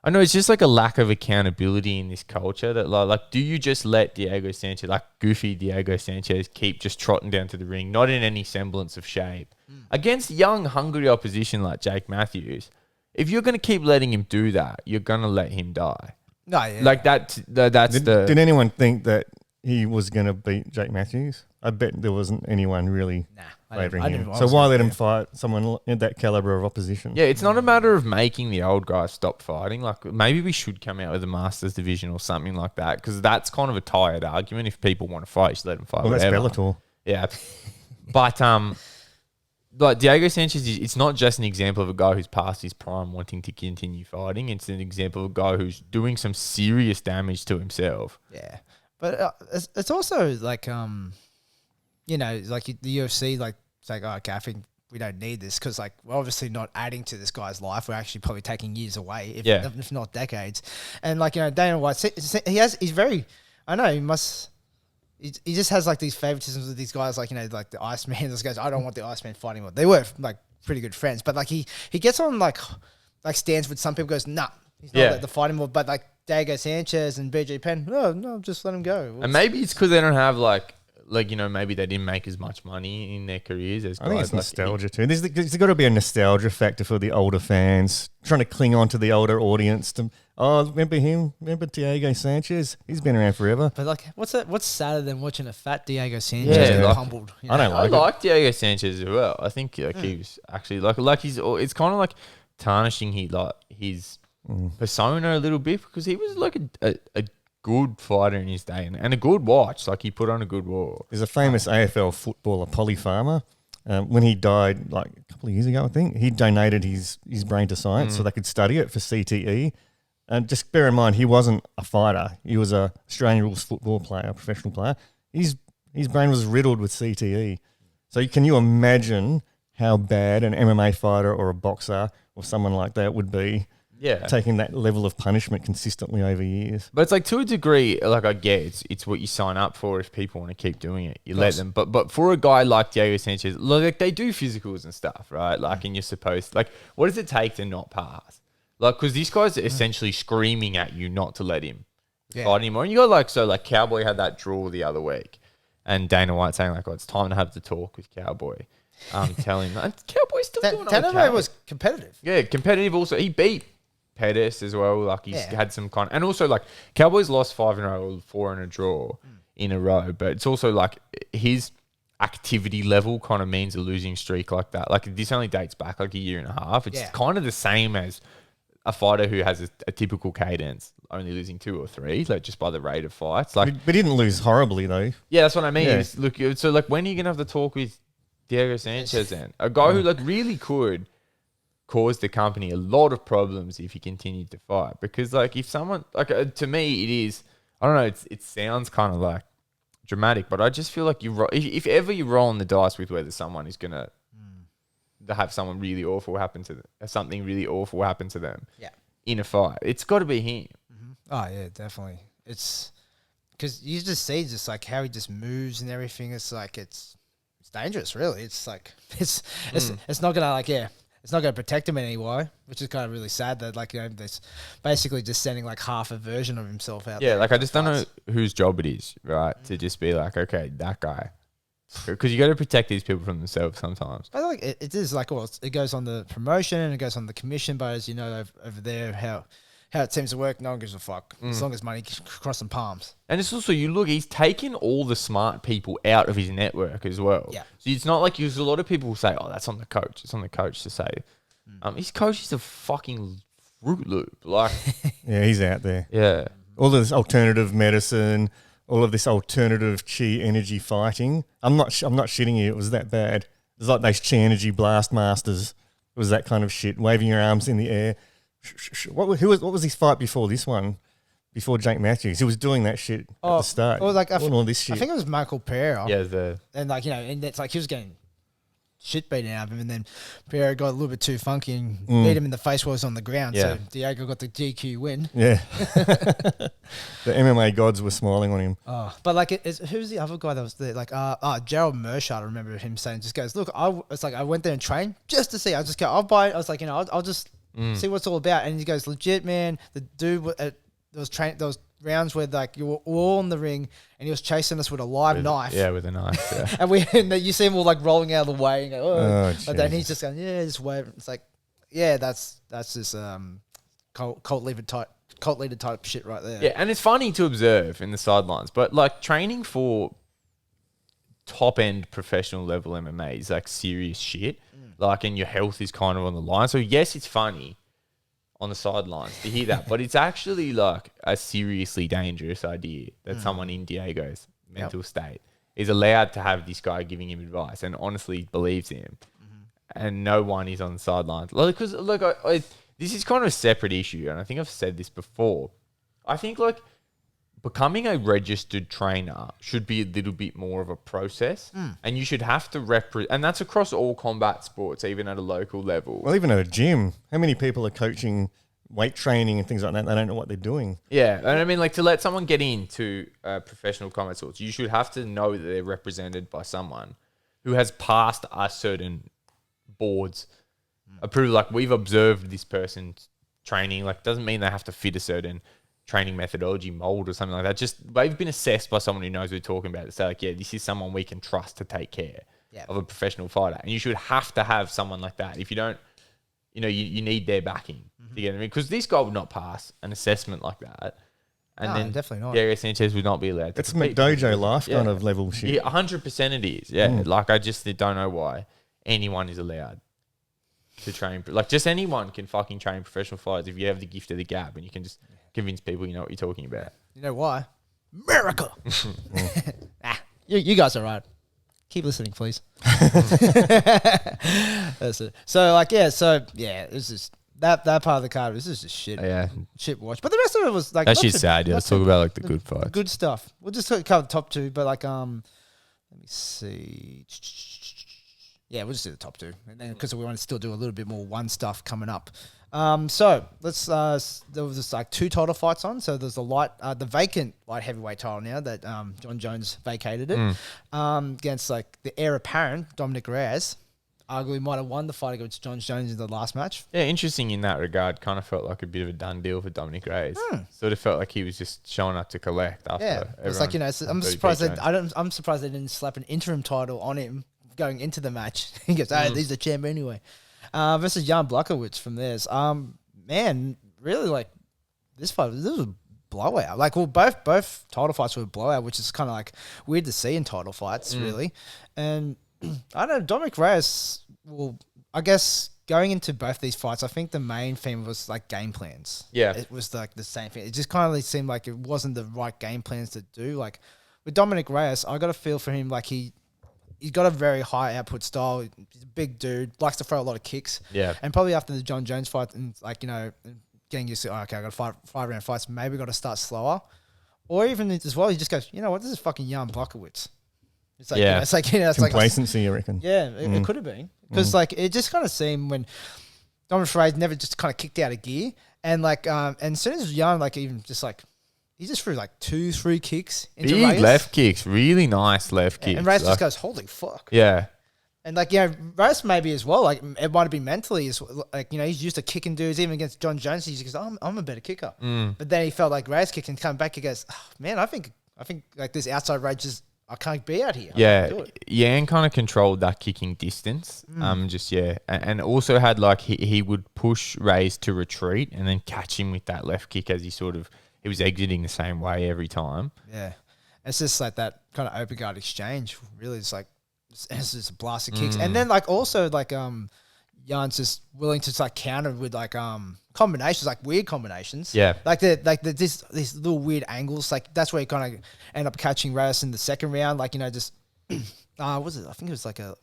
I know it's just like a lack of accountability in this culture that like do you just let Diego Sanchez, like goofy Diego Sanchez, keep just trotting down to the ring, not in any semblance of shape, against young, hungry opposition like Jake Matthews? If you're going to keep letting him do that, you're going to let him die. No, yeah. Like that's Did anyone think that he was going to beat Jake Matthews? I bet there wasn't anyone really favouring him. So why let him fight someone in that caliber of opposition? Yeah, it's not a matter of making the old guys stop fighting. Like maybe we should come out with a Masters division or something like that because that's kind of a tired argument. If people want to fight, you should let them fight. Well, whatever. that's Bellator. Yeah, but like Diego Sanchez, it's not just an example of a guy who's past his prime wanting to continue fighting. It's an example of a guy who's doing some serious damage to himself. Yeah, but it's also like you know, like the UFC, like it's like, oh, okay, I think we don't need this because like we're obviously not adding to this guy's life. We're actually probably taking years away, if not decades. And like, you know, Dana White, he's very, I know he must. He just has like these favoritisms with these guys, like, you know, like the Iceman. Those guys, I don't want the Iceman fighting. They were like pretty good friends, but like he gets on like stands with some people. Goes, nah, he's not the fighting more. But like Diego Sanchez and BJ Penn, no, just let him go. And maybe it's because they don't have like you know, maybe they didn't make as much money in their careers as guys. I think it's like nostalgia too. There's got to be a nostalgia factor for the older fans trying to cling on to the older audience. Remember him? Remember Diego Sanchez? He's been around forever. But like, what's sadder than watching a fat Diego Sanchez get humbled? You know? I don't like Diego Sanchez as well. I think like he was actually like he's. It's kind of like tarnishing his persona a little bit because he was like a good fighter in his day and a good watch. Like he put on a good war. There's a famous AFL footballer, Polly Farmer. When he died like a couple of years ago, I think, he donated his brain to science so they could study it for CTE. And just bear in mind, he wasn't a fighter. He was a Australian rules football player, a professional player. His brain was riddled with CTE. So can you imagine how bad an MMA fighter or a boxer or someone like that would be? Yeah, taking that level of punishment consistently over years. But it's like to a degree, like I get it's what you sign up for. If people want to keep doing it, you let them. But for a guy like Diego Sanchez, like they do physicals and stuff, right? Like, and you're supposed like, what does it take to not pass? Like, because these guys are essentially screaming at you not to let him fight anymore. And you got like Cowboy had that draw the other week, and Dana White saying like, oh, it's time to have the talk with Cowboy. Telling him that Cowboy's still doing okay. Dana White was competitive. Yeah, competitive. Also, he beat Pettis as well. Like he's had some kind, and also like Cowboys lost 5 in a row, 4 in a draw in a row. But it's also like his activity level kind of means a losing streak like that. Like this only dates back like a year and a half. It's kind of the same as a fighter who has a typical cadence, only losing 2 or 3, like just by the rate of fights. Like, but he didn't lose horribly though. Yeah, that's what I mean. Yeah. Look, so like when are you gonna have to talk with Diego Sanchez then? A guy who like really could cause the company a lot of problems if he continued to fight. Because like if someone like to me it is, I don't know, it sounds kind of like dramatic, but I just feel like if ever you roll on the dice with whether someone is gonna have someone really awful happen to them, something really awful happen to them in a fight, it's got to be him. Oh yeah, definitely. It's because you just see just like how he just moves and everything. It's like it's dangerous. Really, it's like it's not gonna it's not gonna protect him in any way, which is kind of really sad that that's basically just sending like half a version of himself out. Yeah, there like I just don't know whose job it is, right? To just be like, okay, that guy, because you got to protect these people from themselves sometimes. But like it is like, well, it goes on the promotion and it goes on the commission, but as you know over there how it seems to work, no one gives a fuck as long as money crossing palms. And it's also, you look, he's taken all the smart people out of his network as well. Yeah. So it's not like, there's a lot of people who say, oh, that's on the coach. It's on the coach to say. His coach is a fucking Fruit Loop. Like, Yeah, he's out there. yeah. All of this alternative medicine, all of this alternative chi energy fighting. I'm not shitting you. It was that bad. It was like those chi energy blast masters. It was that kind of shit. Waving your arms in the air. What was his fight before this one? Before Jake Matthews, he was doing that shit at the start. Or like all this shit. I think it was Michael Pereira. Yeah, And and it's like he was getting shit beaten out of him, and then Pereira got a little bit too funky and beat him in the face while he was on the ground. Yeah. So Diego got the GQ win. Yeah. The MMA gods were smiling on him. Oh, but like, who's the other guy that was there? Like, Gerald Mershard. I remember him saying, "Just goes, look, I went there and trained just to see. I just go, I'll buy it. I was like, I'll just see what it's all about." And he goes, legit, man. The dude there was rounds where like you were all in the ring and he was chasing us with a live knife. Yeah, with a knife. Yeah. and you see him all like rolling out of the way and go, Oh, but then he's just going, yeah, just wave. It's like, yeah, that's this cult leader type shit right there. Yeah, and it's funny to observe in the sidelines, but like training for top end professional level MMA is like serious shit. Like, and your health is kind of on the line. So yes, it's funny on the sidelines to hear that, but it's actually like a seriously dangerous idea that someone in Diego's mental state is allowed to have this guy giving him advice and honestly believes him, and no one is on the sidelines. Because look, this is kind of a separate issue, and I think I've said this before. I think like becoming a registered trainer should be a little bit more of a process, and you should have to and that's across all combat sports, even at a local level. Well, even at a gym, how many people are coaching weight training and things like that? They don't know what they're doing. Yeah, and I mean, like, to let someone get into professional combat sports, you should have to know that they're represented by someone who has passed a certain boards approval. Like, we've observed this person's training. Like, doesn't mean they have to fit a certain training methodology mold or something like that. Just they've been assessed by someone who knows what they're talking about to say, like, yeah, this is someone we can trust to take care of a professional fighter. And you should have to have someone like that. If you don't, you need their backing to get them in, because this guy would not pass an assessment like that. And then definitely not. Diego Sanchez would not be allowed to It's compete. McDojo life kind of level shit. Yeah, 100% it is. Yeah, like, I just don't know why anyone is allowed to train. Like, just anyone can fucking train professional fighters if you have the gift of the gab and you can just convince people you know what you're talking about. You know why? America. You guys are right. Keep listening, please. That's it. So it's just that part of the card was just shit. Yeah, Shit watch. But the rest of it was like, that shit's sad. Yeah, let's talk about like the good fights. Good stuff. We'll just cover the top two, but like let me see. Yeah, we'll just do the top two, and then because we want to still do a little bit more one stuff coming up. So let's. There was just like two title fights on. So there's the vacant light heavyweight title now that John Jones vacated it against like the heir apparent Dominic Reyes. Arguably might have won the fight against John Jones in the last match. Yeah, interesting in that regard. Kind of felt like a bit of a done deal for Dominic Reyes. Sort of felt like he was just showing up to collect after. Yeah, it's like, I'm surprised I'm surprised they didn't slap an interim title on him going into the match. He goes, he's the champ anyway. Versus Jan Blachowicz from theirs. Man, really, like, this was a blowout. Like, well, both title fights were a blowout, which is kind of like weird to see in title fights, really. And I don't know, Dominic Reyes, well, I guess going into both these fights, I think the main theme was like game plans. Yeah. It was like the same thing. It just kind of seemed like it wasn't the right game plans to do. Like with Dominic Reyes, I got a feel for him like he's got a very high output style. He's a big dude, likes to throw a lot of kicks. Yeah. And probably after the John Jones fight and like, getting used to, okay, I got 5-round fights, maybe got to start slower. Or even as well, he just goes, you know what, this is fucking Jan Blachowicz. It's like, it's like, it's complacency, you reckon? Yeah, it could have been. Because like it just kind of seemed when Dominic Reyes never just kind of kicked out of gear. And like, and as soon as Jan, like even just like, he just threw like 2-3 kicks into Big Reyes. left kicks, really nice left kicks. And Reyes like, just goes, holy fuck. yeah. And like, you know, Reyes maybe as well, like it might have been mentally, like, you know, he's used to kicking dudes even against John Jones. He goes, I'm a better kicker. But then he felt like Reyes kicked and come back. He goes, oh, man, I think like this outside rage is, I can't be out here. Yeah, Yan kind of controlled that kicking distance. And also had like he would push Reyes to retreat and then catch him with that left kick as he was exiting the same way every time. Yeah, it's just like that kind of open guard exchange. Really, it's like it's just a blast of kicks, and then like also like Jan's just willing to like counter with like combinations, like weird combinations. Yeah, these little weird angles. Like that's where you kind of end up catching Reyes in the second round. Like, you know, just was it? I think it was like an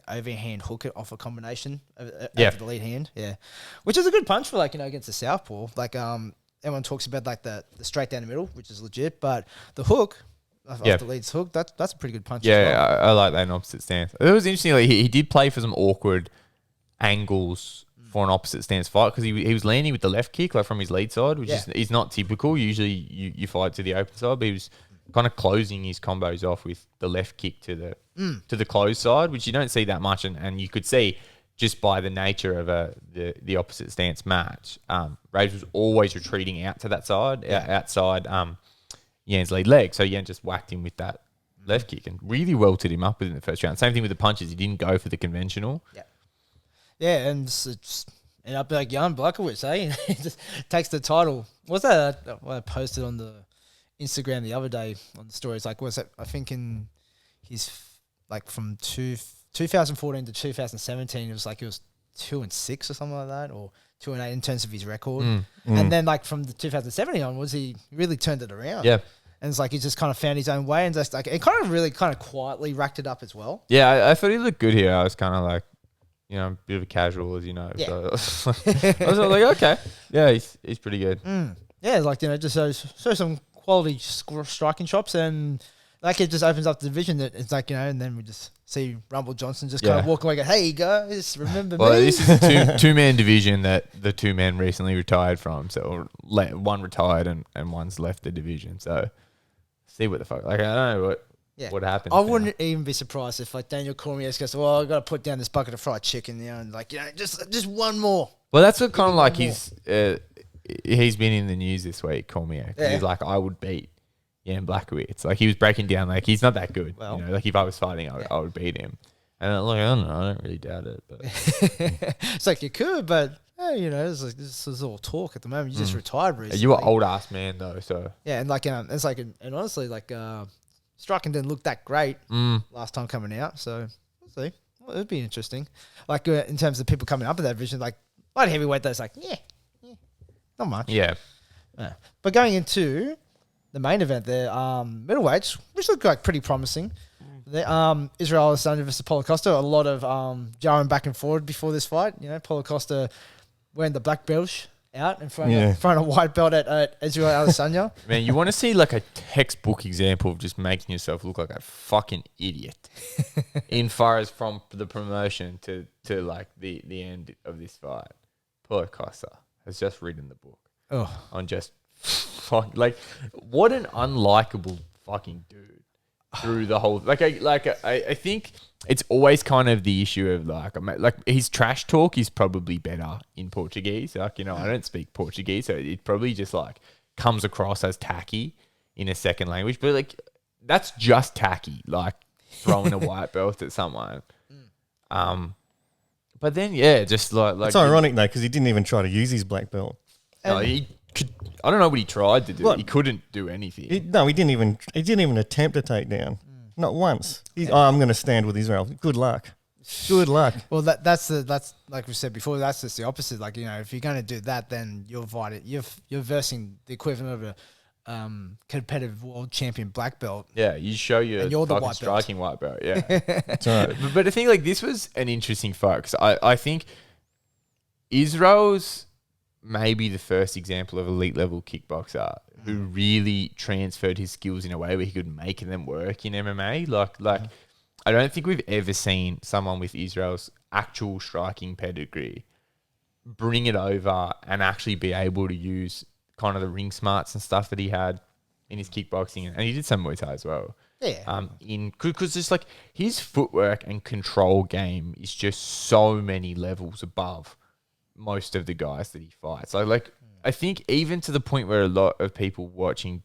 overhand hook off a combination over the lead hand. Yeah, which is a good punch for like, you know, against the southpaw. Like everyone talks about like the straight down the middle, which is legit, but the hook. Off the lead's hook, that's a pretty good punch. Yeah, as well. I like that in opposite stance. It was interesting. Like, he did play for some awkward angles for an opposite stance fight because he was landing with the left kick like from his lead side, which is not typical. Usually you fight to the open side, but he was kind of closing his combos off with the left kick to the closed side, which you don't see that much, and you could see just by the nature of the opposite stance match. Rage was always retreating out to that side, outside Yan's lead leg. So Yan just whacked him with that left kick and really welted him up within the first round. Same thing with the punches. He didn't go for the conventional. Yeah. Yeah, and it's ended up like Jan Blachowicz, eh? He just takes the title. What's that? I posted on the Instagram the other day on the stories. Like, was that? I think in his like from 2014 to 2017, it was like it was 2-6 or something like that, or 2-8 in terms of his record. And then like from the 2017 onwards, he really turned it around. Yeah. And it's like he just kind of found his own way and just like it kind of quietly racked it up as well. Yeah, I thought he looked good here. I was kind of like, you know, a bit of a casual, as you know. Yeah. So I was like, okay, yeah, he's pretty good. Yeah, like, you know, just show some quality striking chops, and like it just opens up the division. That it's like, you know, and then we just see Rumble Johnson just kind of walk away, go, "Hey guys, remember me?" Well, this is a two-man division that the two men recently retired from. So one retired and one's left the division. So see what the fuck. Like, I don't know what happens. I wouldn't even be surprised if like Daniel Cormier goes, "Well, I got to put down this bucket of fried chicken," you know, and like, you know, just one more. Well, that's what kind of like he's been in the news this week, Cormier. Yeah. He's like, I would beat Jan Blachowicz. Like, he was breaking down, like, he's not that good. Well, you know, like, if I was fighting, I would beat him. And I'm like, I don't know, I don't really doubt it. But it's like, you could, but you know, it's like this is all talk at the moment. You just retired recently. You were old ass man though, so yeah, and like it's like, and honestly, like striking didn't look that great last time coming out. So we'll see. Well, it'd be interesting. Like in terms of people coming up with that vision, like light heavyweight, that's like not much. Yeah. But going into the main event there, middleweights, which looked like pretty promising. Israel Adesanya versus Costa. A lot of jarring back and forward before this fight. You know, Costa wearing the black belt out in front of white belt at Israel Adesanya. Man, you want to see like a textbook example of just making yourself look like a fucking idiot in far as from the promotion to like the end of this fight. Costa has just written the book on just like what an unlikable fucking dude through the whole I think it's always kind of the issue of like his trash talk is probably better in Portuguese. Like, you know, I don't speak Portuguese, so it probably just like comes across as tacky in a second language. But like that's just tacky, like throwing a white belt at someone. But then just like it's ironic though because he didn't even try to use his black belt. No, he could. I don't know what he tried to do. He couldn't do anything. He didn't even attempt a takedown. Not once. I'm going to stand with Israel. Good luck. Good luck. Well, that's like we said before. That's just the opposite. Like, you know, if you're going to do that, then you're versing the equivalent of a competitive world champion black belt. Yeah, you show you're the fucking striking white belt. Yeah, that's right. But I think like this was an interesting fight because I think Israel's maybe the first example of elite level kickboxer who really transferred his skills in a way where he could make them work in MMA. Like I don't think we've ever seen someone with Israel's actual striking pedigree bring it over and actually be able to use kind of the ring smarts and stuff that he had in his kickboxing, and he did some Muay Thai as well. Yeah. Because it's like his footwork and control game is just so many levels above most of the guys that he fights. Like I think even to the point where a lot of people watching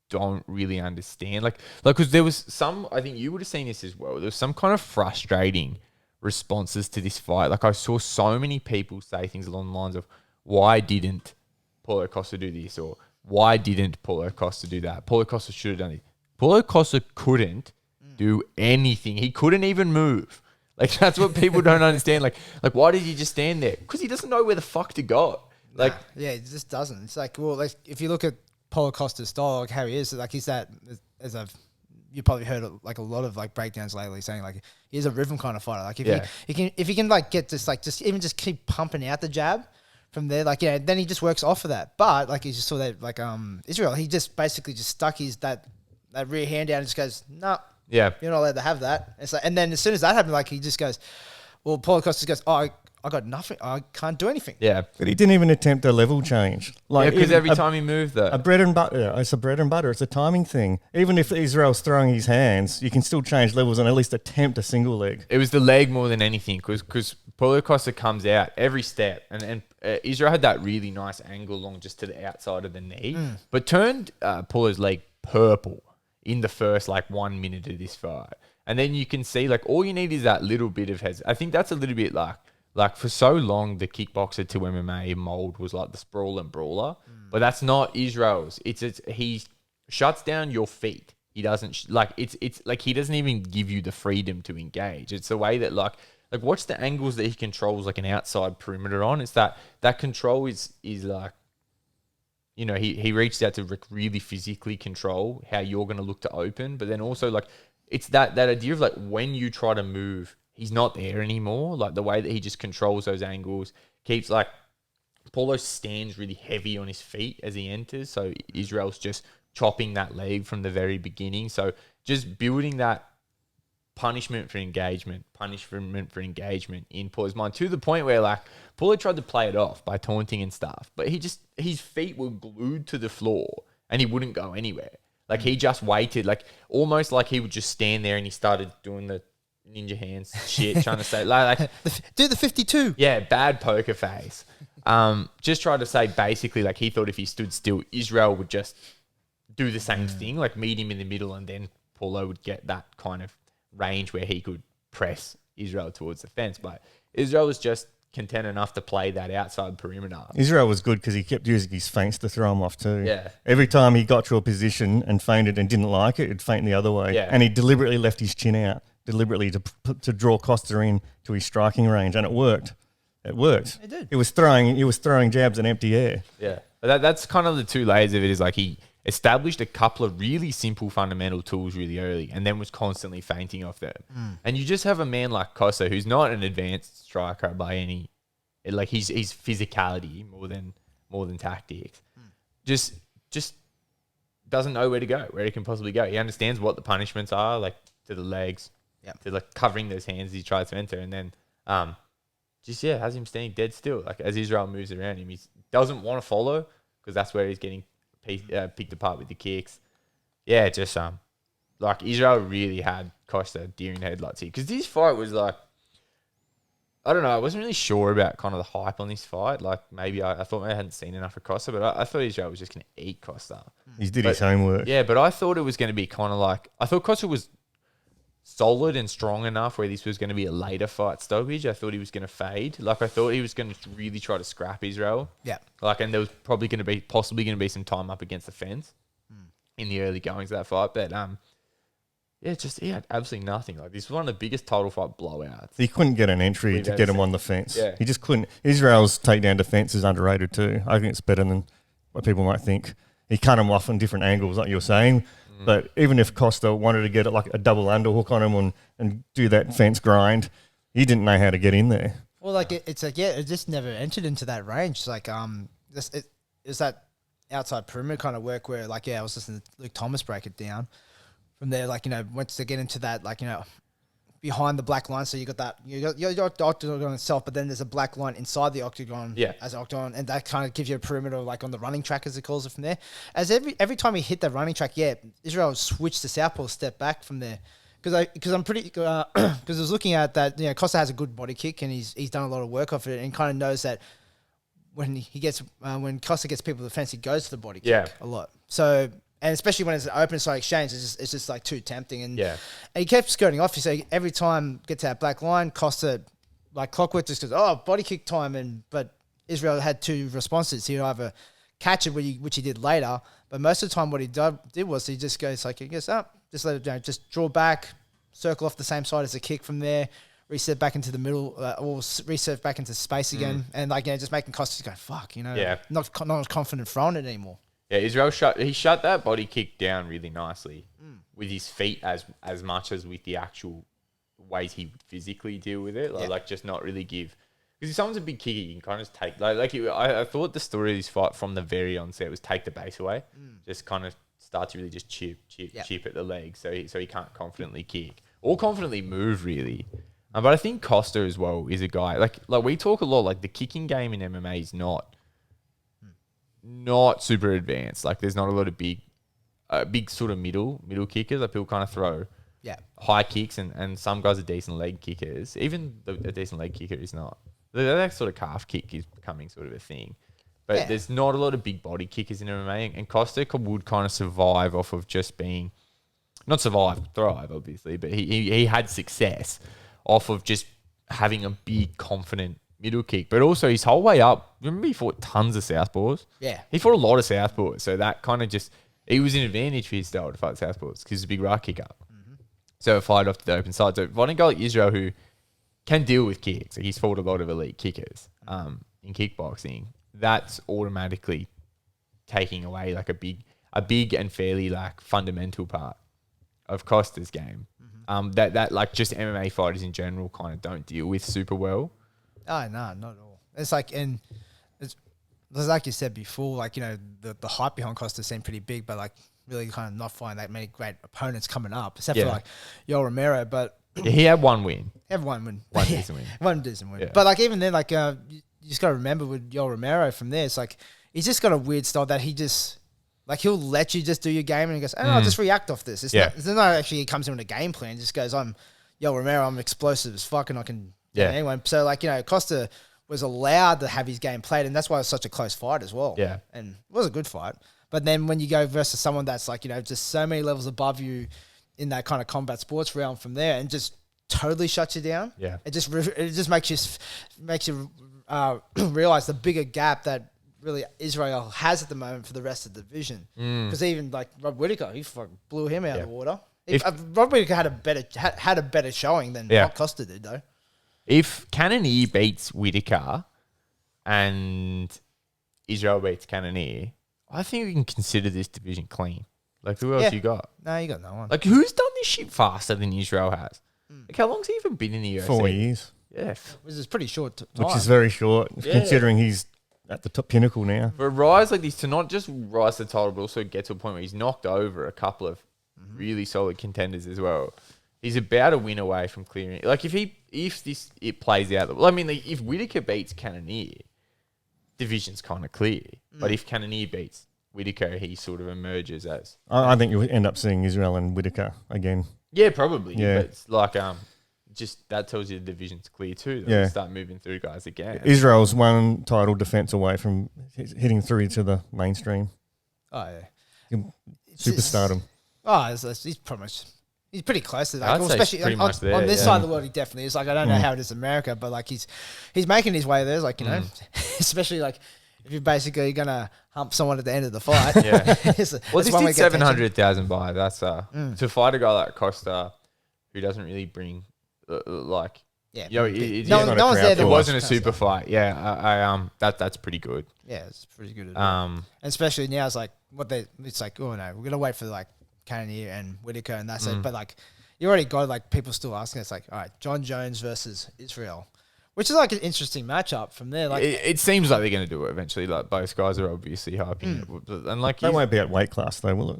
don't really understand. Like because there was some, I think you would have seen this as well. There was some kind of frustrating responses to this fight. Like I saw so many people say things along the lines of, why didn't Paulo Costa do this? Or why didn't Paulo Costa do that? Paulo Costa should have done it. Paulo Costa couldn't do anything. He couldn't even move. Like that's what people don't understand. Like why did he just stand there? Because he doesn't know where the fuck to go. Like yeah, it just doesn't. It's like, well, like if you look at Paulo Costa's style, like how he is, like he's that, as I've, you probably heard like a lot of like breakdowns lately saying like he's a rhythm kind of fighter. Like if he can like get this, like just keep pumping out the jab from there, like then he just works off of that. But like you just saw that like Israel, he just basically just stuck his that rear hand down and just goes, nah, yeah, you're not allowed to have that. It's like, and then as soon as that happened, like he just goes, well, Paulo Costa goes, oh, I got nothing. I can't do anything. Yeah. But he didn't even attempt a level change. Like because every time he moved that. A bread and butter. It's a bread and butter. It's a timing thing. Even if Israel's throwing his hands, you can still change levels and at least attempt a single leg. It was the leg more than anything because Paulo Costa comes out every step and Israel had that really nice angle along just to the outside of the knee, but turned Paulo's leg purple in the first like 1 minute of this fight. And then you can see like all you need is that little bit of I think that's a little bit like for so long, the kickboxer to MMA mold was like the sprawl and brawler, but that's not Israel's. It's he shuts down your feet. He doesn't like it's like he doesn't even give you the freedom to engage. It's the way that like watch the angles that he controls like an outside perimeter on. It's that control is like, you know, he reached out to really physically control how you're going to look to open, but then also like it's that idea of like when you try to move, he's not there anymore. Like the way that he just controls those angles, keeps like Paulo stands really heavy on his feet as he enters. So Israel's just chopping that leg from the very beginning. So just building that punishment for engagement in Paulo's mind to the point where like Paulo tried to play it off by taunting and stuff, but his feet were glued to the floor and he wouldn't go anywhere. Like he just waited, like almost like he would just stand there and he started doing the ninja hands shit, trying to say like do the 52. Yeah, bad poker face. Just tried to say basically like he thought if he stood still, Israel would just do the same thing, like meet him in the middle, and then Paulo would get that kind of range where he could press Israel towards the fence. But Israel was just content enough to play that outside perimeter. Israel was good because he kept using his feints to throw him off too. Yeah. Every time he got to a position and feinted and didn't like it, he'd feint the other way. Yeah. And he deliberately left his chin out, deliberately to draw Costa in to his striking range, and it worked. It worked. It did. He was throwing jabs in empty air. Yeah. But that's kind of the two layers of it, is like he established a couple of really simple fundamental tools really early and then was constantly feinting off them. And you just have a man like Costa who's not an advanced striker by any, like he's physicality more than tactics. Just doesn't know where to go, where he can possibly go. He understands what the punishments are, like to the legs, to like covering those hands as he tries to enter, and then has him standing dead still. Like as Israel moves around him, he doesn't want to follow because that's where he's getting picked apart with the kicks. Yeah, just like Israel really had Costa deer in the headlights here, because this fight was like, I don't know, I wasn't really sure about kind of the hype on this fight. Like maybe I thought I hadn't seen enough of Costa, but I thought Israel was just going to eat Costa. He did his homework. Yeah, but I thought it was going to be kind of like, I thought Costa was solid and strong enough where this was going to be a later fight stoppage. I thought he was going to fade. Like I thought he was going to really try to scrap Israel. Yeah. Like, and there was probably possibly going to be some time up against the fence in the early goings of that fight. But he had absolutely nothing. Like this was one of the biggest total fight blowouts. He couldn't get an entry We've to ever get him seen. on the fence. Yeah. He just couldn't. Israel's takedown defense is underrated too. I think it's better than what people might think. He cut him off on different angles, like you're saying. But even if Costa wanted to get it like a double underhook on him and do that fence grind, he didn't know how to get in there. Well, like it's like it just never entered into that range. It's like it's that outside perimeter kind of work where like I was listening to Luke Thomas break it down. From there, like once they get into that, like behind the black line. So you got that, you got your octagon itself, but then there's a black line inside the octagon as an octagon, and that kind of gives you a perimeter like on the running track, as it calls it from there. As every time he hit the running track, Israel switched to southpaw, step back from there. Because I'm pretty, because I was looking at that, Costa has a good body kick and he's done a lot of work off it and kind of knows that when when Costa gets people to the fence, he goes to the body kick a lot. So, and especially when it's an open side exchange, it's just like too tempting. And he kept skirting off. So every time get to that black line, Costa, like clockwork, just goes, oh, body kick time. But Israel had two responses. He'd either catch it, which he did later, but most of the time what he did was he just goes like, he goes up, just let it, just draw back, circle off the same side as the kick from there, reset back into the middle, or reset back into space again, and just making Costa go, fuck, not confident throwing it anymore. Yeah, Israel shut that body kick down really nicely with his feet as much as with the actual ways he would physically deal with it. Like just not really give. Because if someone's a big kicker, you can kind of just take... I thought the story of this fight from the very onset was take the base away. Just kind of start to really just chip at the leg so he can't confidently kick. Or confidently move, really. But I think Costa as well is a guy... Like we talk a lot, like the kicking game in MMA is not super advanced. Like there's not a lot of big sort of middle kickers. Like people kind of throw high kicks and some guys are decent leg kickers. Even a decent leg kicker is not... That sort of calf kick is becoming sort of a thing. But there's not a lot of big body kickers in MMA. And Costa would kind of survive off of just being... Not survive, thrive, obviously. But he had success off of just having a big, confident middle kick. But also his whole way up... Remember he fought tons of southpaws? Yeah. He fought a lot of southpaws. So that kind of just... It was an advantage for his style to fight southpaws because he's a big right kicker. So it fired off to the open side. So fighting a guy like Israel who... can deal with kicks. Like he's fought a lot of elite kickers in kickboxing. That's automatically taking away like a big and fairly like fundamental part of Costa's game. That like just MMA fighters in general kind of don't deal with super well. Oh, no, not at all. It's like, and it's like you said before, like, the hype behind Costa seemed pretty big, but like really kind of not finding that many great opponents coming up, except for like Yoel Romero, but... Yeah, he had one win. One win. One decent win. One decent win. Yeah. But like even then, like you just got to remember with Yoel Romero from there, it's like he's just got a weird style that he just like he'll let you just do your game and he goes, oh, I'll just react off this. It's not actually he comes in with a game plan. He just goes, I'm Yoel Romero, I'm explosive as fuck and I can anyone. So like Costa was allowed to have his game played, and that's why it was such a close fight as well. Yeah, and it was a good fight. But then when you go versus someone that's like just so many levels above you in that kind of combat sports realm from there, and just totally shuts you down. Yeah, it just makes you realize the bigger gap that really Israel has at the moment for the rest of the division. Because even like Rob Whittaker, he fucking blew him out of the water. Rob Whittaker had a better showing than what Costa did though. If Cannonier beats Whittaker and Israel beats Cannonier, I think we can consider this division clean. Like, who else you got? No, you got no one. Like, who's done this shit faster than Israel has? Like, how long's he even been in the UFC? 4 years. Yeah. Which is pretty short time. Which is very short, considering he's at the top pinnacle now. For a rise like this, to not just rise to the title, but also get to a point where he's knocked over a couple of really solid contenders as well. He's about a win away from clearing. Like, if it plays out... Well, I mean, like, if Whittaker beats Cannonier, division's kind of clear. But if Cannonier beats Whittaker, he sort of emerges as... I think you'll end up seeing Israel and Whittaker again. Yeah, probably. Yeah. But it's like, just that tells you the division's clear too. They'll start moving through guys again. Israel's one title defense away from hitting through to the mainstream. Oh, yeah. Superstardom. He's pretty much... He's pretty close to that. I'd say especially pretty much there, on this side of the world, he definitely is. Like, I don't know how it is in America, but like he's making his way there. Like, especially like if you're basically gonna hump someone at the end of the fight. Well, this did 700,000 buy. That's to fight a guy like Costa, who doesn't really bring no one's there. It wasn't a super fight. Yeah, that's pretty good. Yeah, it's pretty good. And especially now, it's like it's like, oh no, we're gonna wait for like Cannonier and Whittaker and that's it. But like you already got like people still asking. It's like, all right, John Jones versus Israel, which is like an interesting matchup from there. Like it seems like they're going to do it eventually. Like both guys are obviously hyping it, and like they won't be at weight class though, will it?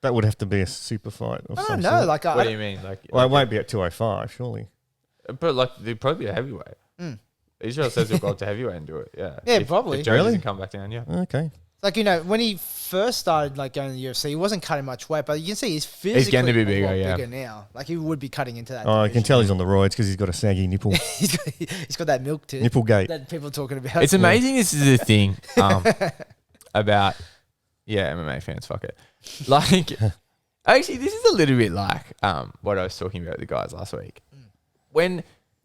That would have to be a super fight. Of I some don't know. sort. Like, What do you mean? Well, it won't be at 205, surely. But like, they'd probably be a heavyweight. Israel says he'll go up to heavyweight and do it. Yeah. Yeah, probably. If Joe doesn't come back down, yeah. Okay. Like, you know, when he first started like going to the UFC, he wasn't cutting much weight, but you can see he's physically getting to be a lot bigger, yeah. bigger now. Like, he would be cutting into that. Oh, I can division. tell he's on the roids because he's got a saggy nipple. he's got that milk too. Nipple gate. That people are talking about. It's amazing. This is the thing about MMA fans. Fuck it. Like, actually, this is a little bit like what I was talking about with the guys last week. When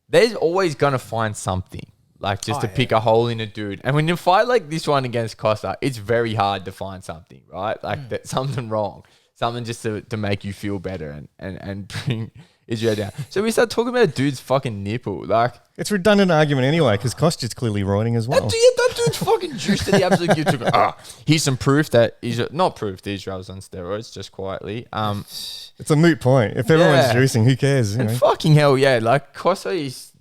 there's always gonna find something like just to pick a hole in a dude, and when you fight like this one against Costa, it's very hard to find something, right? Like that something wrong, something just to make you feel better and bring Israel down. So we start talking about a dude's fucking nipple, like. It's a redundant argument anyway because Costa's clearly riding as well. That dude's fucking juiced to the absolute YouTube. Here's some proof that not proof that Israel's on steroids, just quietly. It's a moot point. If everyone's juicing, who cares? You And know? fucking hell, yeah. Like Costa is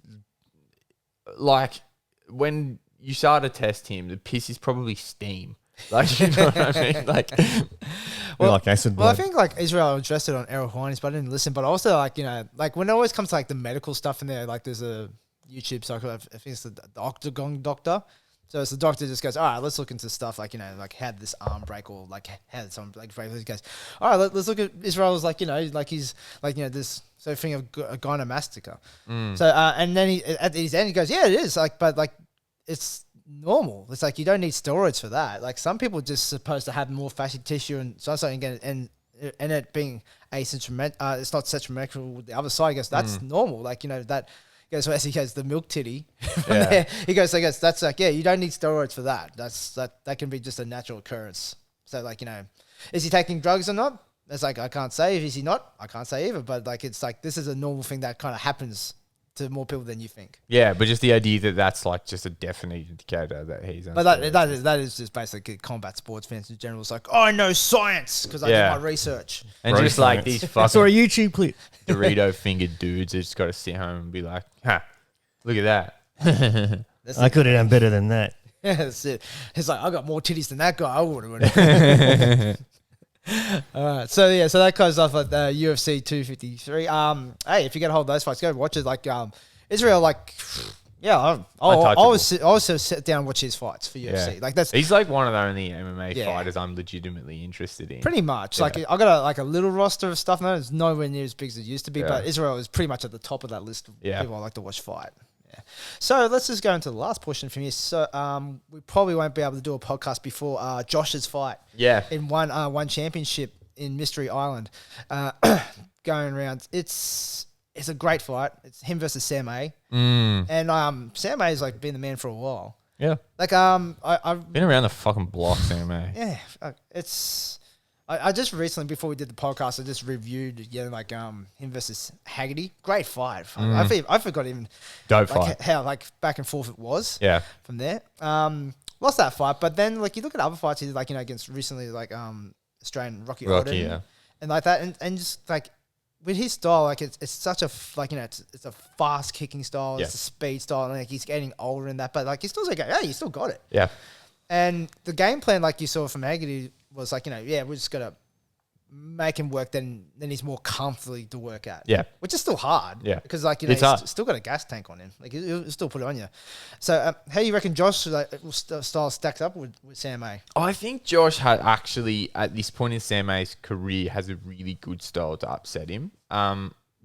like when you start to test him, the piss is probably steam. Like, you know what I mean? Like, Like acid Well, I blood. think like Israel addressed it on Errol Hines, but I didn't listen. But also like, you know, like when it always comes to like the medical stuff in there, like there's a YouTube cycle, I think it's the Octagon Doctor. So it's the doctor just goes, all right, let's look into stuff like, you know, like how did this arm break or like how did someone like break? He goes, all right, let's look at Israel's like, you know, like he's like, you know, this so thing of a gynomastica. So and then he at his end he goes, yeah, it is like, but like it's normal. It's like you don't need steroids for that. Like some people are just supposed to have more fatty tissue and something and it being asymmetrical, it's not symmetrical with the other side. He goes, that's normal. Like, you know, that goes as he goes the milk titty. From there, he goes, that's like, yeah, you don't need steroids for that. That can be just a natural occurrence. So like, you know, is he taking drugs or not? It's like I can't say. Is he not? I can't say either. But like it's like this is a normal thing that kind of happens to more people than you think. yeah, but just the idea that that's like just a definite indicator that he's on But steroids. that is just basically combat sports fans in general. It's like, oh, I know science because I did my research. And Bro just like science. these I saw a fucking YouTube clip. Dorito fingered dudes that just got to sit home and be like, ha, look at that. I could have done better than that. Yeah, that's it. It's like I got more titties than that guy. I would have. All right, so yeah, so that goes off at UFC 253. Hey, if you get a hold of those fights, go watch it. Like Israel, like yeah, I was sit down and watch his fights for UFC. Yeah. Like that's He's like one of the only MMA Yeah. fighters I'm legitimately interested in. pretty much Yeah. like I got a little roster of stuff now. It's nowhere near as big as it used to be, Yeah. but Israel is pretty much at the top of that list of Yeah. people I like to watch fight. Yeah. So let's just go into the last portion from here. So we probably won't be able to do a podcast before Josh's fight. Yeah. In one championship in Mystery Island, going around. It's a great fight. It's him versus Sam A. And Sam A has like been the man for a while. Yeah. Like I've Been around the fucking block, MMA. yeah. I just recently before we did the podcast, I just reviewed him versus Haggerty. Great fight. I forgot even Dope like fight. how like back and forth it was. Yeah. From there. Lost that fight, but then like you look at other fights he did like against recently like Australian Rocky Odin, yeah. and like that and just like with his style like it's such a it's a fast kicking style, Yeah. it's a speed style, and like he's getting older in that, but like he's still like hey, you still got it. Yeah. And the game plan like you saw from Haggerty was like we're just gonna make him work then he's more comfortably to work at. Yeah. Which is still hard. Yeah. Because like It's he's hard. still got a gas tank on him. Like he'll still put it on you. So how you reckon Josh style stacks up with Sam A? I think Josh had actually, at this point in Sam A's career, has a really good style to upset him.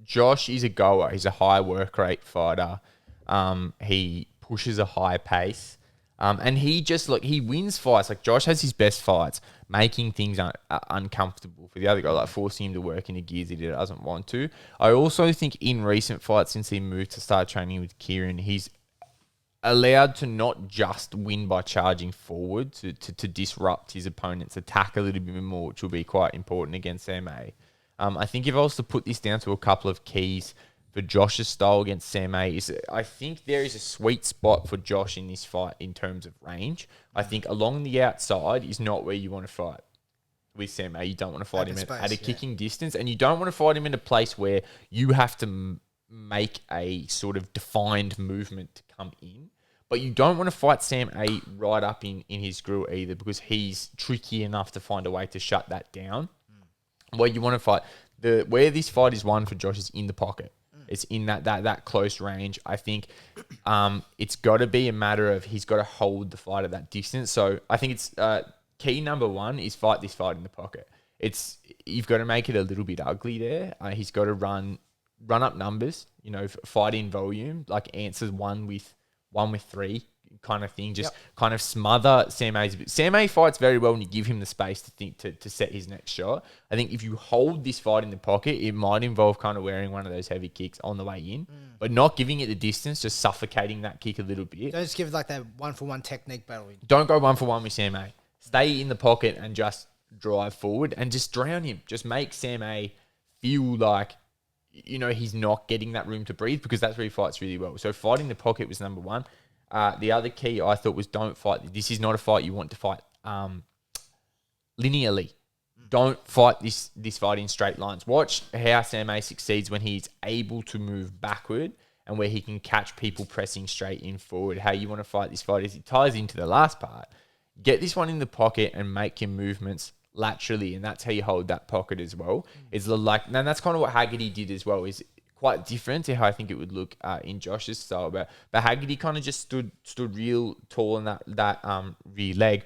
Josh is a goer. He's a high work rate fighter. He pushes a high pace. And he just, he wins fights. Like, Josh has his best fights, making things uncomfortable for the other guy, like forcing him to work in the gears he doesn't want to. I also think in recent fights, since he moved to start training with Kieran, he's allowed to not just win by charging forward, to disrupt his opponent's attack a little bit more, which will be quite important against Sam A. I think if I was to put this down to a couple of keys for Josh's style against Sam A, is I think there is a sweet spot for Josh in this fight in terms of range. I think along the outside is not where you want to fight with Sam A. You don't want to fight him at a kicking distance, and you don't want to fight him in a place where you have to make a sort of defined movement to come in. But you don't want to fight Sam A right up in his grill either, because he's tricky enough to find a way to shut that down. Where you want to fight. Where this fight is won for Josh is in the pocket. It's in that close range. I think it's got to be a matter of he's got to hold the fight at that distance. So I think it's key number one is fight this fight in the pocket. You've got to make it a little bit ugly there. He's got to run up numbers, fight in volume, like answers one with three kind of thing. Just kind of smother Sam A's. Sam A fights very well when you give him the space to think to set his next shot. I think if you hold this fight in the pocket, it might involve kind of wearing one of those heavy kicks on the way in, but not giving it the distance, just suffocating that kick a little bit. Don't just give it like that 1-for-1 technique battle. Don't go 1-for-1 with Sam A. Stay in the pocket and just drive forward and just drown him. Just make Sam A feel like, he's not getting that room to breathe, because that's where he fights really well. So fighting the pocket was number one. The other key I thought was don't fight. This is not a fight you want to fight linearly. Don't fight this fight in straight lines. Watch how Sam A succeeds when he's able to move backward and where he can catch people pressing straight in forward. How you want to fight this fight is it ties into the last part. Get this one in the pocket and make your movements laterally, and that's how you hold that pocket as well. And that's kind of what Haggerty did as well. Is quite different to how I think it would look in Josh's style, but Haggerty kind of just stood real tall in that rear leg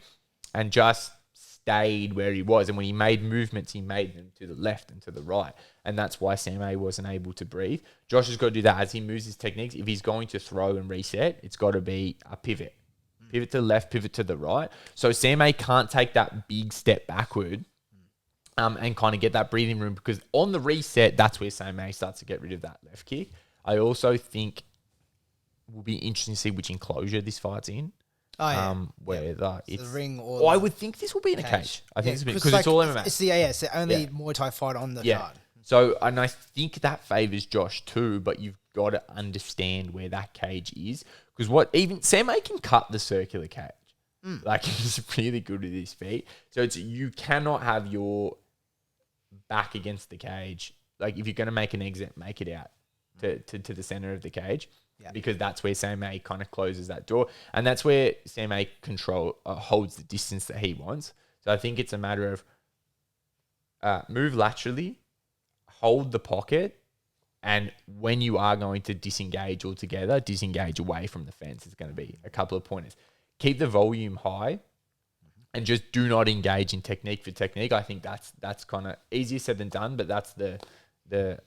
and just stayed where he was. And when he made movements, he made them to the left and to the right, and that's why Sam A wasn't able to breathe. Josh has got to do that as he moves his techniques. If he's going to throw and reset, it's got to be a pivot. Pivot to the left, pivot to the right. So Sam A can't take that big step backward and kind of get that breathing room, because on the reset, that's where Sam A starts to get rid of that left kick. I also think it will be interesting to see which enclosure this fight's in. Oh, yeah. Whether it's the ring or I would think this will be in a cage. I think because like, it's all MMA. It's the only Muay Thai fight on the card. So, and I think that favors Josh too, but you've got to understand where that cage is, because even Sam A can cut the circular cage. Like, he's really good with his feet. So you cannot have your back against the cage. Like, if you're going to make an exit, make it out to the center of the cage, because that's where Sam A kind of closes that door, and that's where Sam A holds the distance that he wants. So I think it's a matter of move laterally, hold the pocket, and when you are going to disengage altogether, disengage away from the fence. It's going to be a couple of pointers. Keep the volume high and just do not engage in technique for technique. I think that's kind of easier said than done, but that's the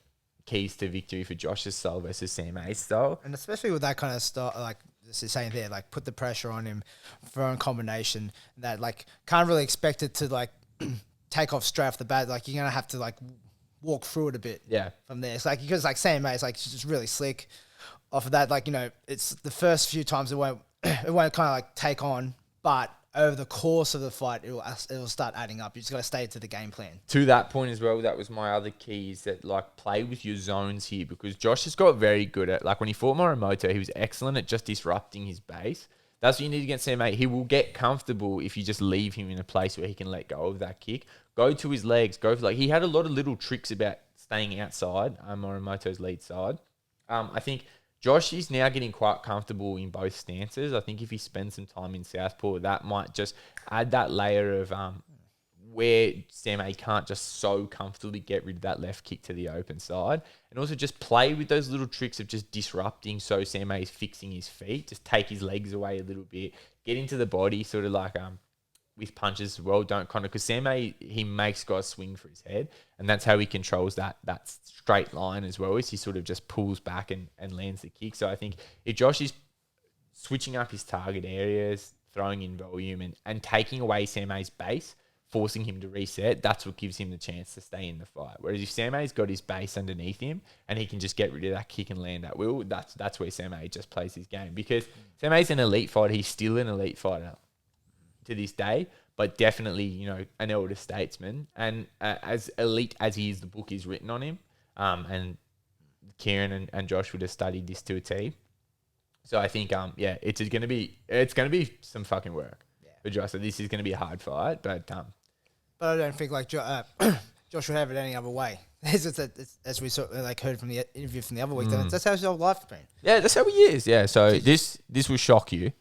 keys to victory for Josh's style versus Sam A's style. And especially with that kind of style, like this is saying there, like put the pressure on him for a combination that like can't really expect it to like take off straight off the bat. Like you're going to have to like walk through it a bit from there. It's like, because like Sam A is like just really slick off of that. Like, it's the first few times it won't kind of like take on, but over the course of the fight, it'll start adding up. You just got to stay to the game plan. To that point as well, that was my other key, is that like play with your zones here, because Josh has got very good at, like when he fought Morimoto, he was excellent at just disrupting his base. That's what you need against Sam A. He will get comfortable if you just leave him in a place where he can let go of that kick. Go to his legs. He had a lot of little tricks about staying outside Morimoto's lead side. I think Josh is now getting quite comfortable in both stances. I think if he spends some time in southpaw, that might just add that layer of where Sam A can't just so comfortably get rid of that left kick to the open side. And also just play with those little tricks of just disrupting, so Sam A is fixing his feet. Just take his legs away a little bit. Get into the body, sort of like with punches as well. Don't kind of, because Sam A, he makes guys swing for his head, and that's how he controls that straight line as well, is he sort of just pulls back and lands the kick. So I think if Josh is switching up his target areas, throwing in volume and taking away Sam A's base, forcing him to reset, that's what gives him the chance to stay in the fight. Whereas if Sam A's got his base underneath him and he can just get rid of that kick and land at will, that's where Sam A just plays his game. Because Sam A's an elite fighter. He's still an elite fighter to this day, but definitely, an elder statesman. And as elite as he is, the book is written on him. And Kieran and Josh would have studied this to a T. So I think, it's going to be some fucking work for Josh. So this is going to be a hard fight, but I don't think like Josh would have it any other way. As we sort of like heard from the interview from the other week, that's how his whole life's been. Yeah, that's how he is. Yeah, so this will shock you.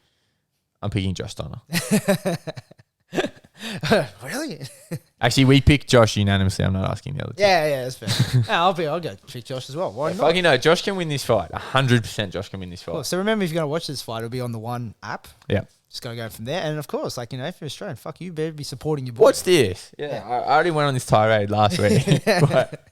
I'm picking Josh Tonna. Really? Actually, we picked Josh unanimously. I'm not asking the other two. Yeah, that's fair. I'll go pick Josh as well. Why not? Fucking no, Josh can win this fight. 100% Josh can win this fight. Cool. So remember, if you're going to watch this fight, it'll be on the One app. Yeah. Just got to go from there. And of course, like, if you're Australian, fuck you, better be supporting your boy. What's this? Yeah, I already went on this tirade last week. But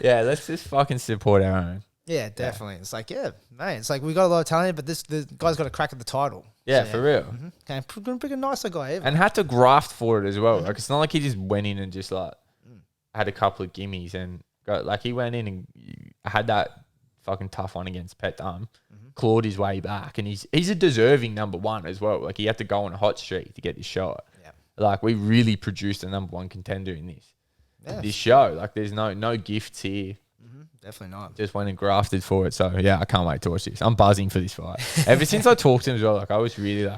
yeah, let's just fucking support our own. Yeah, definitely. It's like, mate. It's like we got a lot of talent, but the guy's got a crack at the title. Yeah, So, for real. Mm-hmm. Okay, gonna pick a nicer guy ever. And had to graft for it as well. Like, it's not like he just went in and just like had a couple of gimmies and got like he went in and had that fucking tough one against Pet Dum, clawed his way back, and he's a deserving number one as well. Like, he had to go on a hot streak to get this shot. Yeah. Like, we really produced a number one contender in this show. Like, there's no gifts here. Definitely not. Just went and grafted for it. So yeah, I can't wait to watch this. I'm buzzing for this fight. Ever since I talked to him as well, like, I was really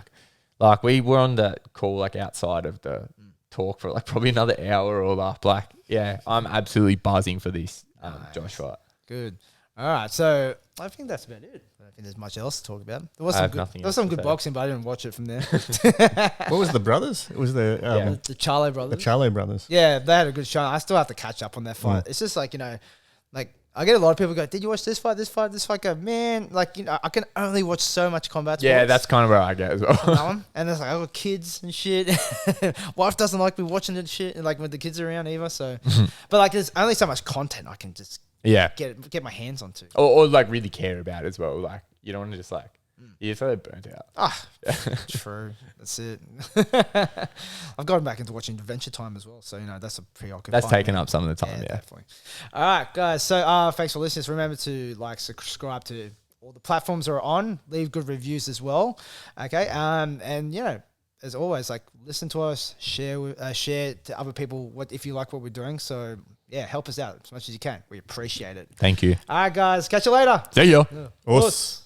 like we were on that call like outside of the talk for like probably another hour or up. Like, yeah, I'm absolutely buzzing for this Josh fight. Good. All right, so I think that's about it. I don't think there's much else to talk about. There was some good boxing, but I didn't watch it from there. What was the brothers? It was the The Charlo brothers. the Charlo brothers. Yeah, they had a good show. I still have to catch up on that fight. It's just like, like I get a lot of people go, did you watch this fight? This fight? Go, man, like, I can only watch so much combat sports. Yeah, that's kind of where I get as well. That one. And it's like, I got kids and shit. Wife doesn't like me watching it shit, and like when the kids are around either. So, but like, there's only so much content I can just get my hands onto. Or like really care about as well. Like, you don't want to just like you're so burnt out. True. That's it. I've gotten back into watching Adventure Time as well, so that's a preoccupying. That's taken up some of the time. Yeah. Definitely. All right, guys. So thanks for listening. So remember to like subscribe to all the platforms that are on. Leave good reviews as well. Okay. And as always, like, listen to us, share to other people if you like what we're doing. So yeah, help us out as much as you can. We appreciate it. Thank you. All right, guys. Catch you later. See ya. Us.